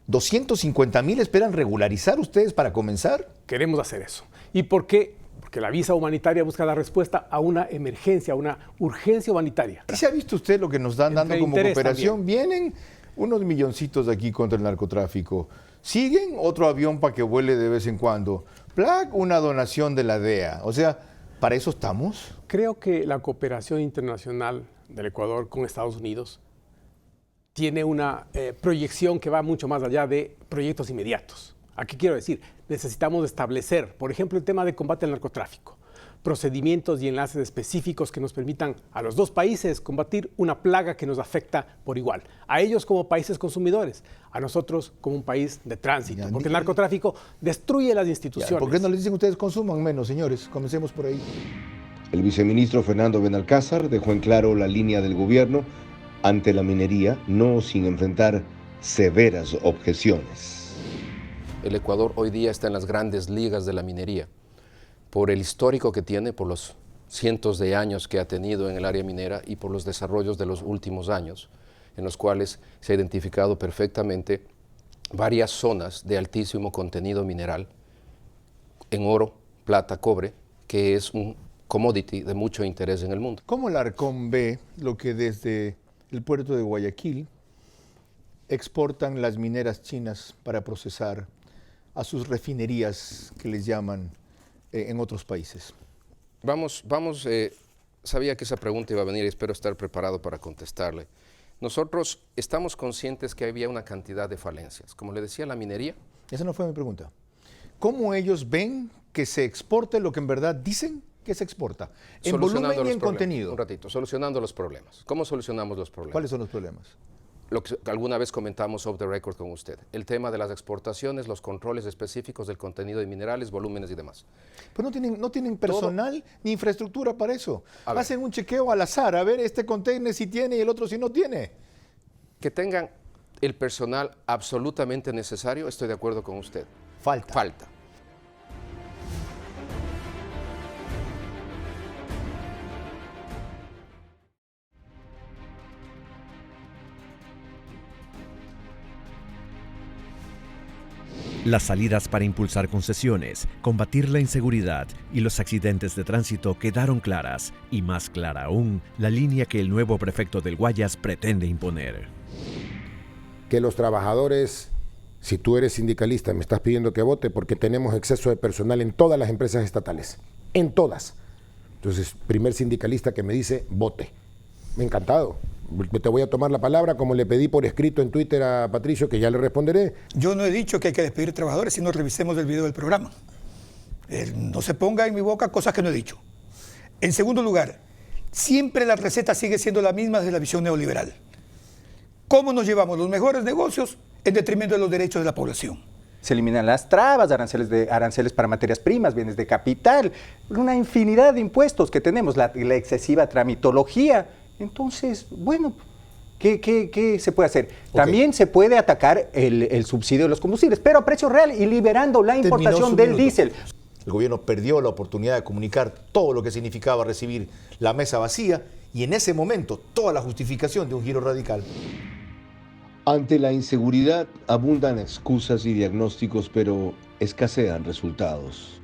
250,000 esperan regularizar ustedes para comenzar.
Queremos hacer eso. ¿Y por qué? Porque la visa humanitaria busca la respuesta a una emergencia, a una urgencia humanitaria.
¿Y se ha visto usted lo que nos están dando como cooperación? También. Vienen unos milloncitos de aquí contra el narcotráfico. Siguen otro avión para que vuele de vez en cuando. Una donación de la DEA. O sea, ¿para eso estamos?
Creo que la cooperación internacional del Ecuador con Estados Unidos tiene una proyección que va mucho más allá de proyectos inmediatos. ¿A qué quiero decir? Necesitamos establecer, por ejemplo, el tema de combate al narcotráfico, procedimientos y enlaces específicos que nos permitan a los dos países combatir una plaga que nos afecta por igual. A ellos como países consumidores, a nosotros como un país de tránsito, porque el narcotráfico destruye las instituciones.
¿Por qué no les dicen ustedes consuman menos, señores? Comencemos por ahí.
El viceministro Fernando Benalcázar dejó en claro la línea del gobierno ante la minería, no sin enfrentar severas objeciones.
El Ecuador hoy día está en las grandes ligas de la minería, por el histórico que tiene, por los cientos de años que ha tenido en el área minera y por los desarrollos de los últimos años, en los cuales se ha identificado perfectamente varias zonas de altísimo contenido mineral en oro, plata, cobre, que es un commodity de mucho interés en el mundo.
¿Cómo el Arcom ve lo que desde el puerto de Guayaquil exportan las mineras chinas para procesar a sus refinerías que les llaman en otros países?
Sabía que esa pregunta iba a venir y espero estar preparado para contestarle. Nosotros estamos conscientes que había una cantidad de falencias. Como le decía, la minería...
Esa no fue mi pregunta. ¿Cómo ellos ven que se exporte lo que en verdad dicen que se exporta? En volumen y en contenido.
Un ratito, solucionando los problemas. ¿Cómo solucionamos los problemas?
¿Cuáles son los problemas?
Lo que alguna vez comentamos off the record con usted, el tema de las exportaciones, los controles específicos del contenido de minerales, volúmenes y demás.
Pero no tienen personal ni infraestructura para eso. Hacen un chequeo al azar, a ver este container si tiene y el otro si no tiene.
Que tengan, el personal absolutamente necesario, estoy de acuerdo con usted. Falta.
Las salidas para impulsar concesiones, combatir la inseguridad y los accidentes de tránsito quedaron claras, y más clara aún la línea que el nuevo prefecto del Guayas pretende imponer.
Que los trabajadores, si tú eres sindicalista, me estás pidiendo que vote porque tenemos exceso de personal en todas las empresas estatales, en todas. Entonces, primer sindicalista que me dice, vote. Me ha encantado. Te voy a tomar la palabra, como le pedí por escrito en Twitter a Patricio, que ya le responderé.
Yo no he dicho que hay que despedir trabajadores, sino revisemos el video del programa. No se ponga en mi boca cosas que no he dicho. En segundo lugar, siempre la receta sigue siendo la misma desde la visión neoliberal. ¿Cómo nos llevamos los mejores negocios en detrimento de los derechos de la población?
Se eliminan las trabas, aranceles para materias primas, bienes de capital, una infinidad de impuestos que tenemos, la excesiva tramitología. Entonces, bueno, ¿qué se puede hacer? Okay. También se puede atacar el subsidio de los combustibles, pero a precio real y liberando la importación del diésel.
El gobierno perdió la oportunidad de comunicar todo lo que significaba recibir la mesa vacía y en ese momento toda la justificación de un giro radical.
Ante la inseguridad abundan excusas y diagnósticos, pero escasean resultados.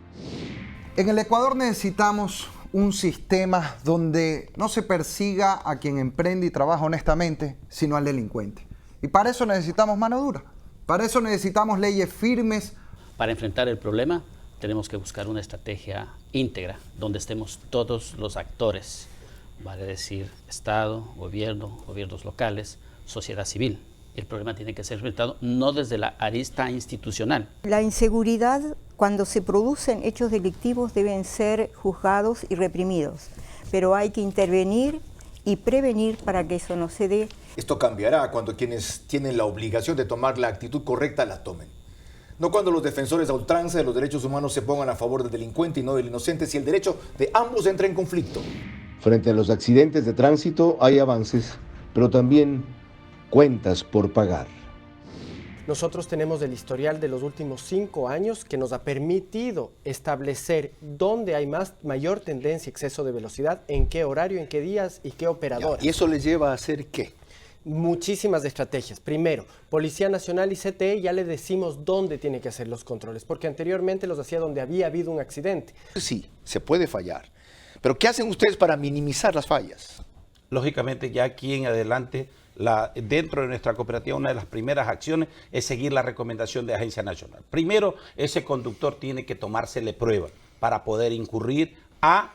En el Ecuador necesitamos un sistema donde no se persiga a quien emprende y trabaja honestamente, sino al delincuente. Y para eso necesitamos mano dura. Para eso necesitamos leyes firmes.
Para enfrentar el problema tenemos que buscar una estrategia íntegra, donde estemos todos los actores, vale decir Estado, gobiernos locales, sociedad civil. El problema tiene que ser enfrentado no desde la arista institucional.
La inseguridad, cuando se producen hechos delictivos, deben ser juzgados y reprimidos, pero hay que intervenir y prevenir para que eso no se dé.
Esto cambiará cuando quienes tienen la obligación de tomar la actitud correcta la tomen. No cuando los defensores a ultranza de los derechos humanos se pongan a favor del delincuente y no del inocente, si el derecho de ambos entra en conflicto.
Frente a los accidentes de tránsito hay avances, pero también cuentas por pagar.
Nosotros tenemos el historial de los últimos 5 años que nos ha permitido establecer dónde hay mayor tendencia a exceso de velocidad, en qué horario, en qué días y qué operadoras.
¿Y eso les lleva a hacer qué?
Muchísimas estrategias. Primero, Policía Nacional y CTE ya le decimos dónde tiene que hacer los controles, porque anteriormente los hacía donde había habido un accidente.
Sí, se puede fallar. Pero ¿qué hacen ustedes para minimizar las fallas?
Lógicamente, ya aquí en adelante, dentro de nuestra cooperativa, una de las primeras acciones es seguir la recomendación de Agencia Nacional. Primero, ese conductor tiene que tomársele prueba para poder incurrir a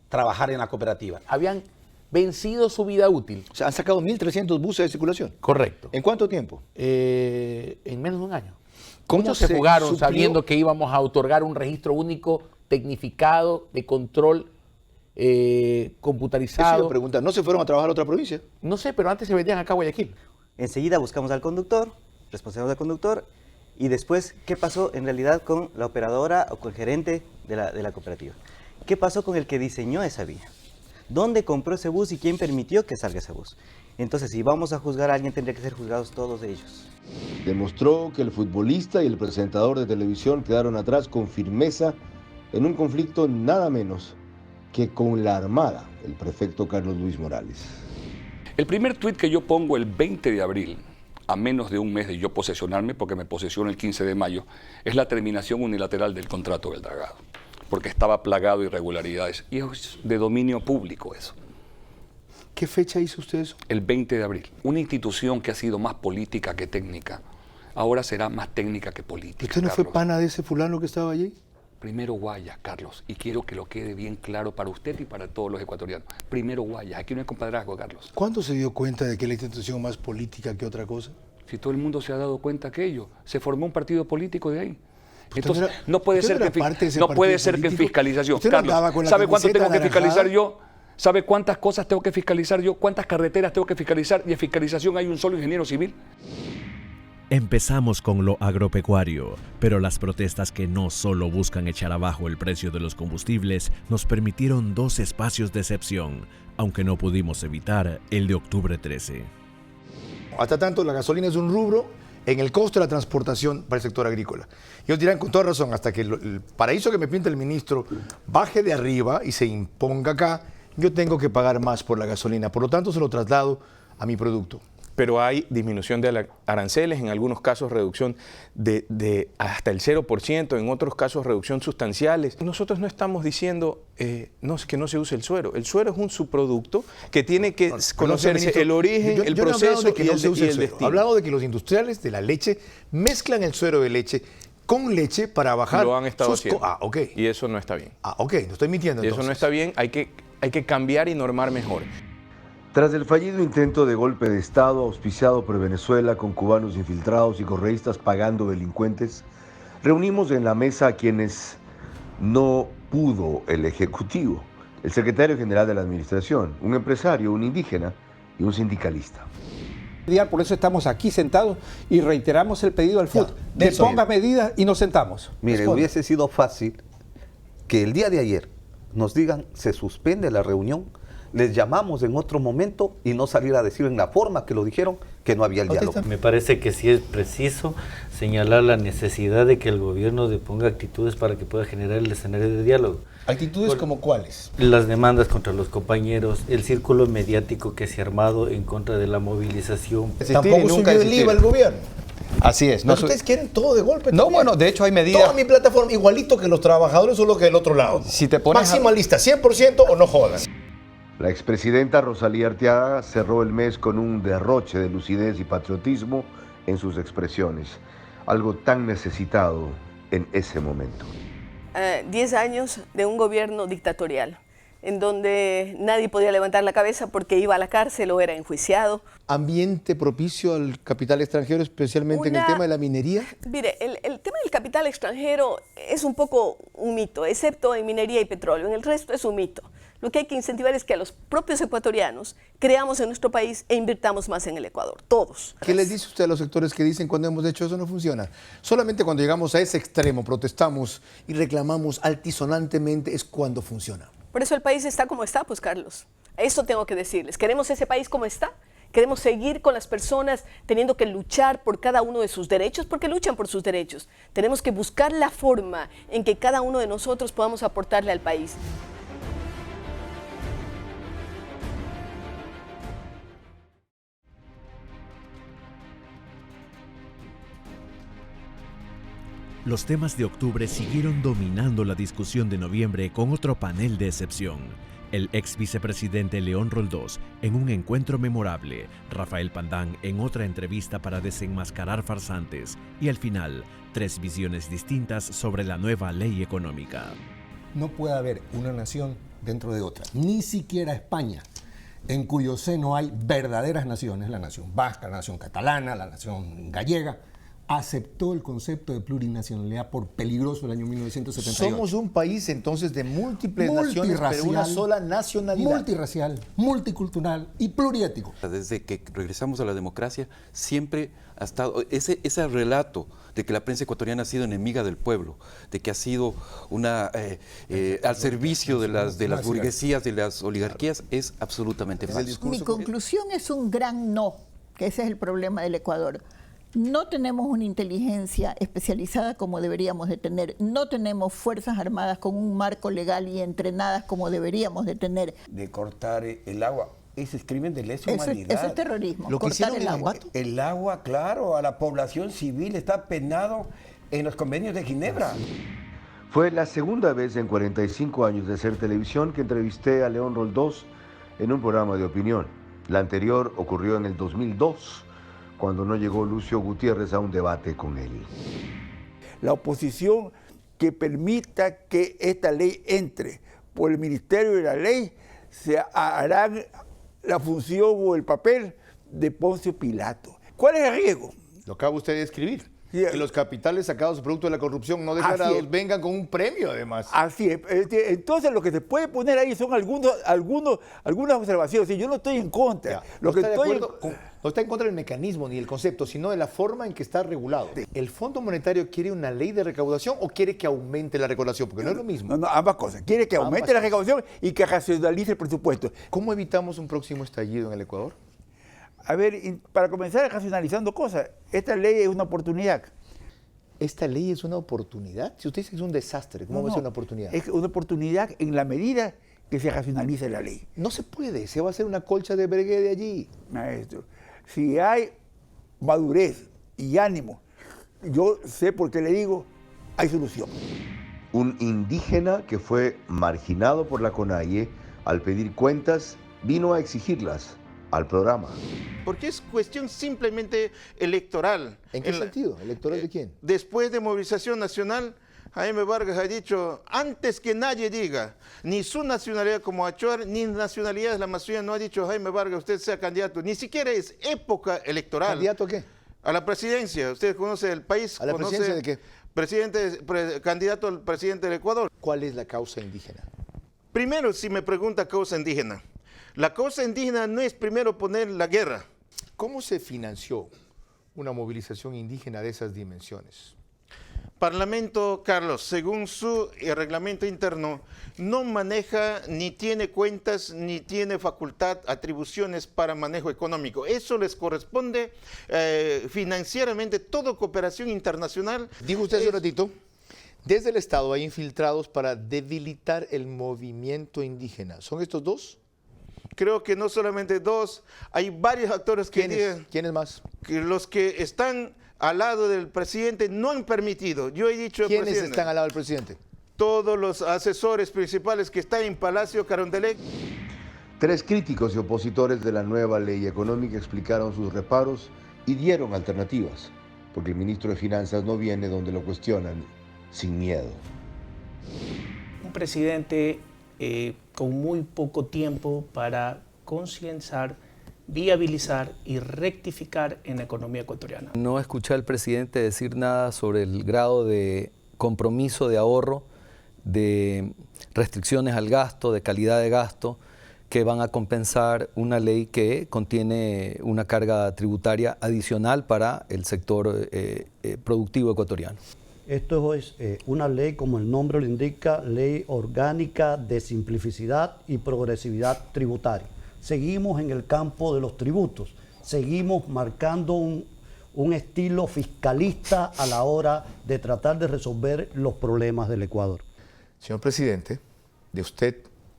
trabajar en la cooperativa.
Habían vencido su vida útil.
O sea, han sacado 1.300 buses de circulación.
Correcto.
¿En cuánto tiempo?
En menos de un año.
¿Cómo
Muchos se fugaron
suplió?
sabiendo que íbamos a otorgar un registro único tecnificado de control computarizado.
Eso me pregunta, ¿no se fueron a trabajar a otra provincia?
No sé, pero antes se vendían acá a Guayaquil.
Enseguida buscamos al conductor, responsable del conductor, y después, ¿qué pasó en realidad con la operadora o con el gerente de la cooperativa? ¿Qué pasó con el que diseñó esa vía? ¿Dónde compró ese bus y quién permitió que salga ese bus? Entonces, si vamos a juzgar a alguien, tendría que ser juzgados todos ellos.
Demostró que el futbolista y el presentador de televisión quedaron atrás con firmeza en un conflicto nada menos que con la Armada, el prefecto Carlos Luis Morales.
El primer tuit que yo pongo el 20 de abril, a menos de un mes de yo posesionarme, porque me posesiono el 15 de mayo, es la terminación unilateral del contrato del dragado, porque estaba plagado de irregularidades, y es de dominio público eso.
¿Qué fecha hizo usted eso?
El 20 de abril. Una institución que ha sido más política que técnica, ahora será más técnica que política.
¿Usted no fue pana de ese fulano que estaba allí?
Primero Guayas, Carlos, y quiero que lo quede bien claro para usted y para todos los ecuatorianos. Primero Guayas, aquí no hay compadrazgo, Carlos.
¿Cuándo se dio cuenta de que es la institución más política que otra cosa?
Si todo el mundo se ha dado cuenta de aquello, se formó un partido político de ahí. Entonces, no puede ser que en fiscalización. Carlos, ¿sabe cuánto tengo que fiscalizar yo? ¿Sabe cuántas cosas tengo que fiscalizar yo? ¿Cuántas carreteras tengo que fiscalizar? Y en fiscalización hay un solo ingeniero civil.
Empezamos con lo agropecuario, pero las protestas que no solo buscan echar abajo el precio de los combustibles nos permitieron 2 espacios de excepción, aunque no pudimos evitar el de octubre 13.
hasta tanto la gasolina es un rubro en el costo de la transportación para el sector agrícola. Ellos dirán con toda razón, hasta que el paraíso que me pinta el ministro baje de arriba y se imponga acá, yo tengo que pagar más por la gasolina. Por lo tanto, se lo traslado a mi producto.
Pero hay disminución de aranceles, en algunos casos reducción de hasta el 0%, en otros casos reducción sustanciales. Nosotros no estamos diciendo que no se use el suero. El suero es un subproducto que tiene que conocerse el origen, el proceso y el destino.
He hablado de que los industriales de la leche mezclan el suero de leche con leche para bajar.
Lo han estado haciendo.
Ok.
Y eso no está bien.
Ok, no estoy mintiendo entonces.
Eso no está bien, hay que cambiar y normar mejor.
Tras el fallido intento de golpe de Estado auspiciado por Venezuela con cubanos infiltrados y correístas pagando delincuentes, reunimos en la mesa a quienes no pudo el Ejecutivo, el secretario general de la Administración, un empresario, un indígena y un sindicalista.
Por eso estamos aquí sentados y reiteramos el pedido al FUT, que ponga medidas y nos sentamos.
Mire, hubiese sido fácil que el día de ayer nos digan se suspende la reunión, les llamamos en otro momento y no salir a decir en la forma que lo dijeron que no había el diálogo.
Me parece que sí es preciso señalar la necesidad de que el gobierno ponga actitudes para que pueda generar el escenario de diálogo.
¿Actitudes como cuáles?
Las demandas contra los compañeros, el círculo mediático que se ha armado en contra de la movilización.
Tampoco subió el IVA el gobierno.
Así es.
Pero ustedes quieren todo de golpe.
No, bueno, de hecho hay medidas.
Toda mi plataforma, igualito que los trabajadores, solo que del otro lado.
Si te pones
maximalista, 100% o no jodan.
La expresidenta Rosalía Arteaga cerró el mes con un derroche de lucidez y patriotismo en sus expresiones, algo tan necesitado en ese momento.
10 años de un gobierno dictatorial, en donde nadie podía levantar la cabeza porque iba a la cárcel o era enjuiciado.
¿Ambiente propicio al capital extranjero, especialmente en el tema de la minería?
Mire, el tema del capital extranjero es un poco un mito, excepto en minería y petróleo. En el resto es un mito. Lo que hay que incentivar es que a los propios ecuatorianos creamos en nuestro país e invirtamos más en el Ecuador, todos.
¿Qué les dice usted a los sectores que dicen cuando hemos hecho eso no funciona? Solamente cuando llegamos a ese extremo, protestamos y reclamamos altisonantemente es cuando funciona.
Por eso el país está como está, pues Carlos. Eso tengo que decirles. ¿Queremos ese país como está? ¿Queremos seguir con las personas teniendo que luchar por cada uno de sus derechos? Porque luchan por sus derechos. Tenemos que buscar la forma en que cada uno de nosotros podamos aportarle al país.
Los temas de octubre siguieron dominando la discusión de noviembre con otro panel de excepción. El ex vicepresidente León Roldós en un encuentro memorable, Rafael Pandán en otra entrevista para desenmascarar farsantes y al final, 3 visiones distintas sobre la nueva ley económica.
No puede haber una nación dentro de otra, ni siquiera España, en cuyo seno hay verdaderas naciones, la nación vasca, la nación catalana, la nación gallega, aceptó el concepto de plurinacionalidad por peligroso el año 1978.
Somos un país entonces de múltiples naciones, pero una sola nacionalidad.
Multirracial, multicultural y pluriético.
Desde que regresamos a la democracia, siempre ha estado ese relato de que la prensa ecuatoriana ha sido enemiga del pueblo, de que ha sido al servicio de las burguesías, de las oligarquías, es absolutamente falso.
Mi conclusión es un gran no, que ese es el problema del Ecuador. No tenemos una inteligencia especializada como deberíamos de tener. No tenemos fuerzas armadas con un marco legal y entrenadas como deberíamos de tener.
De cortar el agua. Ese es crimen de lesa humanidad.
Eso es terrorismo.
Lo que
cortar
hicieron
el agua.
El agua, claro, a la población civil está penado en los convenios de Ginebra.
Fue la segunda vez en 45 años de hacer televisión que entrevisté a León Roldós en un programa de opinión. La anterior ocurrió en el 2002. Cuando no llegó Lucio Gutiérrez a un debate con él.
La oposición que permita que esta ley entre por el Ministerio de la Ley se harán la función o el papel de Poncio Pilato. ¿Cuál es el riesgo?
Lo acaba usted de escribir. Que los capitales sacados producto de la corrupción no declarados vengan con un premio, además.
Así es. Entonces, lo que se puede poner ahí son algunas observaciones. Yo no estoy en contra.
No está en contra del mecanismo ni del concepto, sino de la forma en que está regulado. ¿El Fondo Monetario quiere una ley de recaudación o quiere que aumente la recaudación? Porque no es lo mismo.
No, ambas cosas. Quiere que aumente la recaudación y que racionalice el presupuesto.
¿Cómo evitamos un próximo estallido en el Ecuador?
A ver, para comenzar racionalizando cosas, esta ley es una oportunidad.
¿Esta ley es una oportunidad? Si usted dice que es un desastre, ¿cómo va a ser una oportunidad?
Es una oportunidad en la medida que se racionalice la ley.
No se puede, se va a hacer una colcha de breguet de allí.
Maestro, si hay madurez y ánimo, yo sé por qué le digo, hay solución.
Un indígena que fue marginado por la CONAIE al pedir cuentas vino a exigirlas al programa.
Porque es cuestión simplemente electoral.
¿En qué sentido? ¿Electoral de quién?
Después de movilización nacional, Jaime Vargas ha dicho, antes que nadie diga, ni su nacionalidad como Achuar, ni nacionalidad de la Amazonía, no ha dicho Jaime Vargas, usted sea candidato. Ni siquiera es época electoral.
¿Candidato a qué?
A la presidencia. Usted conoce el país.
¿A la presidencia de qué?
Candidato al presidente del Ecuador.
¿Cuál es la causa indígena?
Primero, si me pregunta causa indígena. La causa indígena no es primero poner la guerra.
¿Cómo se financió una movilización indígena de esas dimensiones?
Parlamento, Carlos, según su reglamento interno, no maneja, ni tiene cuentas, ni tiene facultad, atribuciones para manejo económico. Eso les corresponde financieramente, toda cooperación internacional.
Dijo usted hace un ratito, desde el Estado hay infiltrados para debilitar el movimiento indígena. ¿Son estos dos?
Creo que no solamente dos, hay varios actores que...
¿Quiénes más?
Que los que están al lado del presidente no han permitido. Yo he dicho...
¿Quiénes están al lado del presidente?
Todos los asesores principales que están en Palacio Carondelet.
3 críticos y opositores de la nueva ley económica explicaron sus reparos y dieron alternativas, porque el ministro de Finanzas no viene donde lo cuestionan sin miedo.
Un presidente con muy poco tiempo para concienciar, viabilizar y rectificar en la economía ecuatoriana.
No escuché al presidente decir nada sobre el grado de compromiso de ahorro, de restricciones al gasto, de calidad de gasto, que van a compensar una ley que contiene una carga tributaria adicional para el sector productivo ecuatoriano.
Esto es una ley, como el nombre lo indica, ley orgánica de simplicidad y progresividad tributaria. Seguimos en el campo de los tributos, seguimos marcando un estilo fiscalista a la hora de tratar de resolver los problemas del Ecuador.
Señor presidente, de usted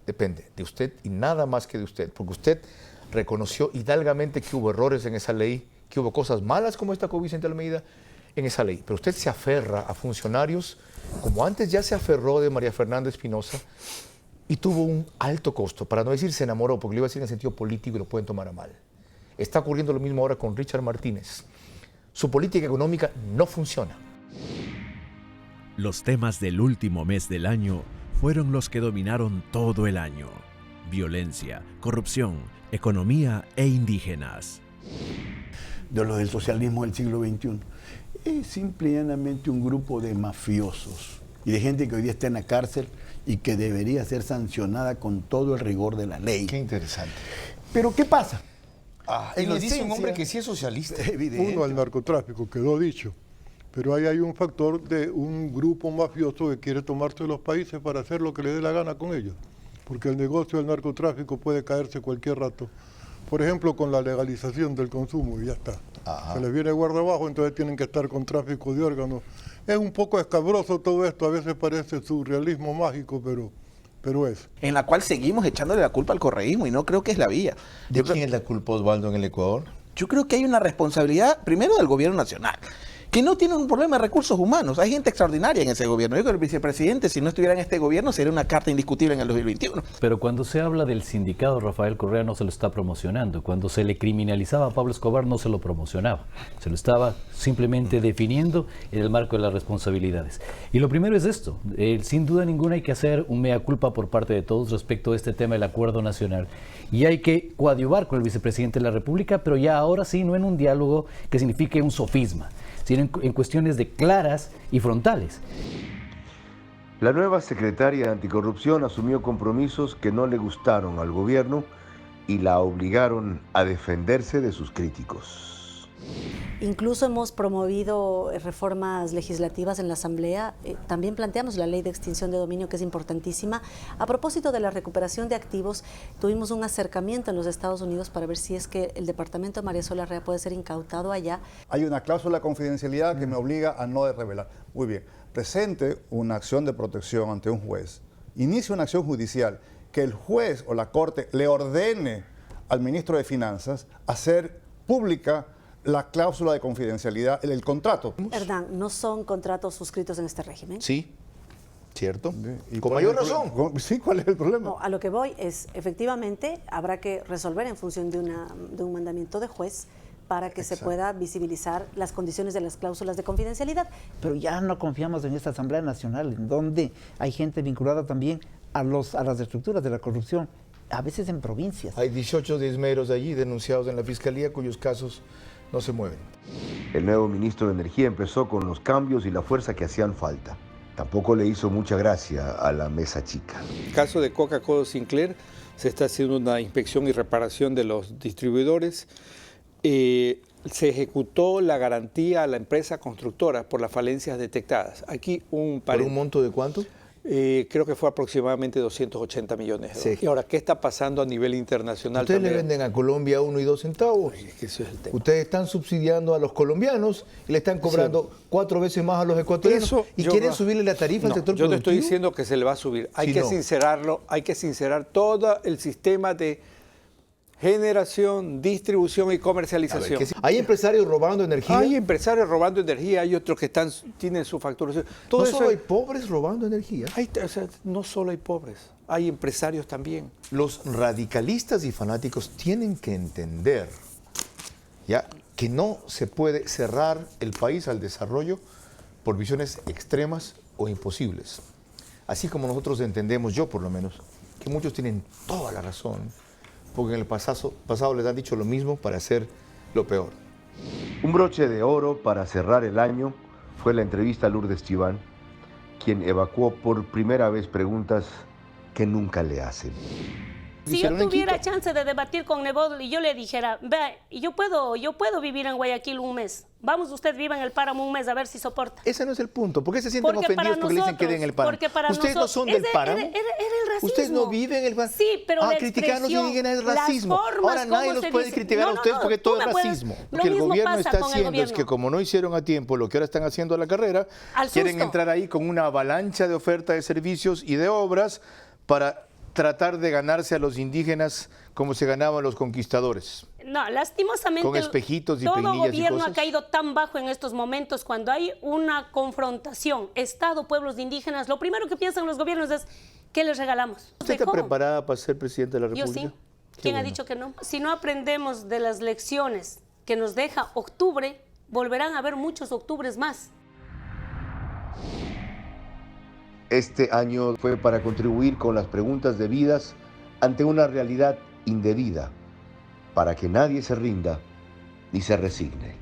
depende, de usted y nada más que de usted, porque usted reconoció hidalgamente que hubo errores en esa ley, que hubo cosas malas como esta con Vicente Almeida en esa ley, pero usted se aferra a funcionarios como antes ya se aferró de María Fernanda Espinosa y tuvo un alto costo, para no decir se enamoró, porque le iba a decir en el sentido político y lo pueden tomar a mal. Está ocurriendo lo mismo ahora con Richard Martínez. Su política económica no funciona.
Los temas del último mes del año fueron los que dominaron todo el año: violencia, corrupción, economía e indígenas.
De los del socialismo del siglo XXI. Es simple y llanamente un grupo de mafiosos y de gente que hoy día está en la cárcel y que debería ser sancionada con todo el rigor de la ley.
Qué interesante.
Pero ¿qué pasa?
Y lo dice un hombre que sí es socialista.
Evidente.
Uno, al narcotráfico, quedó dicho. Pero ahí hay un factor de un grupo mafioso que quiere tomarse los países para hacer lo que le dé la gana con ellos. Porque el negocio del narcotráfico puede caerse cualquier rato. Por ejemplo, con la legalización del consumo y ya está. Ajá. Se les viene guarda abajo, entonces tienen que estar con tráfico de órganos. Es un poco escabroso todo esto, a veces parece surrealismo mágico, pero es.
En la cual seguimos echándole la culpa al correísmo y no creo que es la vía.
¿De quién es la culpa, Osvaldo, en el Ecuador?
Yo creo que hay una responsabilidad, primero, del gobierno nacional, que no tiene un problema de recursos humanos. Hay gente extraordinaria en ese gobierno. Yo creo que el vicepresidente, si no estuviera en este gobierno, sería una carta indiscutible en el 2021.
Pero cuando se habla del sindicado, Rafael Correa no se lo está promocionando. Cuando se le criminalizaba a Pablo Escobar, no se lo promocionaba. Se lo estaba simplemente definiendo en el marco de las responsabilidades. Y lo primero es esto. Sin duda ninguna hay que hacer un mea culpa por parte de todos respecto a este tema del acuerdo nacional. Y hay que coadyuvar con el vicepresidente de la República, pero ya ahora sí, no en un diálogo que signifique un sofisma, sino en cuestiones de claras y frontales.
La nueva secretaria de Anticorrupción asumió compromisos que no le gustaron al gobierno y la obligaron a defenderse de sus críticos.
Incluso hemos promovido reformas legislativas en la Asamblea. También planteamos la ley de extinción de dominio, que es importantísima. A propósito de la recuperación de activos, tuvimos un acercamiento en los Estados Unidos para ver si es que el departamento de María Sola Rea puede ser incautado allá.
Hay una cláusula de confidencialidad que me obliga a no revelar. Muy bien, presente una acción de protección ante un juez, inicie una acción judicial, que el juez o la corte le ordene al ministro de Finanzas hacer pública la cláusula de confidencialidad, el contrato.
Hernán, ¿no son contratos suscritos en este régimen?
Sí, cierto.
¿Y
con
cuál
mayor
es el
razón.
problema? Sí, ¿cuál es el problema?
No, a lo que voy es, efectivamente, habrá que resolver en función de un mandamiento de juez para que se pueda visibilizar las condiciones de las cláusulas de confidencialidad.
Pero ya no confiamos en esta Asamblea Nacional, en donde hay gente vinculada también a las estructuras de la corrupción, a veces en provincias.
Hay 18 diezmeros allí denunciados en la Fiscalía cuyos casos no se mueven.
El nuevo ministro de Energía empezó con los cambios y la fuerza que hacían falta. Tampoco le hizo mucha gracia a la mesa chica.
En el caso de Coca-Cola Sinclair, se está haciendo una inspección y reparación de los distribuidores. Se ejecutó la garantía a la empresa constructora por las falencias detectadas. Aquí
¿Por un monto de cuánto?
Creo que fue aproximadamente 280 millones.
Sí.
Y ahora, ¿qué está pasando a nivel internacional?
Ustedes
también?
le venden a Colombia 1 y 2 centavos.
Ay, que eso es el tema.
Ustedes están subsidiando a los colombianos y le están cobrando 4 veces más a los ecuatorianos. ¿Y quieren subirle la tarifa al sector
yo
productivo?
no estoy diciendo que se le va a subir. Hay
Sí,
que
no.
sincerarlo, hay que sincerar todo el sistema de generación, distribución y comercialización.
A ver, ¿hay empresarios robando energía?
Hay empresarios robando energía, hay otros que tienen su facturación.
¿No solo hay pobres robando energía?
No solo hay pobres, hay empresarios también.
Los radicalistas y fanáticos tienen que entender ya que no se puede cerrar el país al desarrollo por visiones extremas o imposibles. Así como nosotros entendemos, yo por lo menos, que muchos tienen toda la razón, porque en el pasado les han dicho lo mismo para hacer lo peor.
Un broche de oro para cerrar el año fue la entrevista a Lourdes Chiván, quien evacuó por primera vez preguntas que nunca le hacen.
Si yo tuviera chance de debatir con Nebot y yo le dijera, vea, yo puedo vivir en Guayaquil un mes. Vamos, usted viva en el páramo un mes a ver si soporta.
Ese no es el punto. ¿Por qué se sienten ofendidos porque le dicen que den el páramo? ¿Ustedes no son del páramo?
Era el racismo.
¿Ustedes no viven en el páramo?
Sí, pero la
criticar a los indígenas es racismo. Ahora nadie los puede criticar a ustedes porque todo es racismo. Lo que el gobierno está haciendo es que como no hicieron a tiempo lo que ahora están haciendo a la carrera, quieren entrar ahí con una avalancha de oferta de servicios y de obras para tratar de ganarse a los indígenas como se ganaban los conquistadores.
No, lastimosamente
con espejitos y
todo
peinillas
gobierno
y cosas.
Ha caído tan bajo en estos momentos cuando hay una confrontación Estado, pueblos indígenas. Lo primero que piensan los gobiernos es ¿qué les regalamos?
¿Usted está preparada para ser presidente de la
Yo
República?
sí. ¿Quién ha dicho que no? Si no aprendemos de las lecciones que nos deja octubre, volverán a haber muchos octubres más.
Este año fue para contribuir con las preguntas debidas ante una realidad indebida, para que nadie se rinda ni se resigne.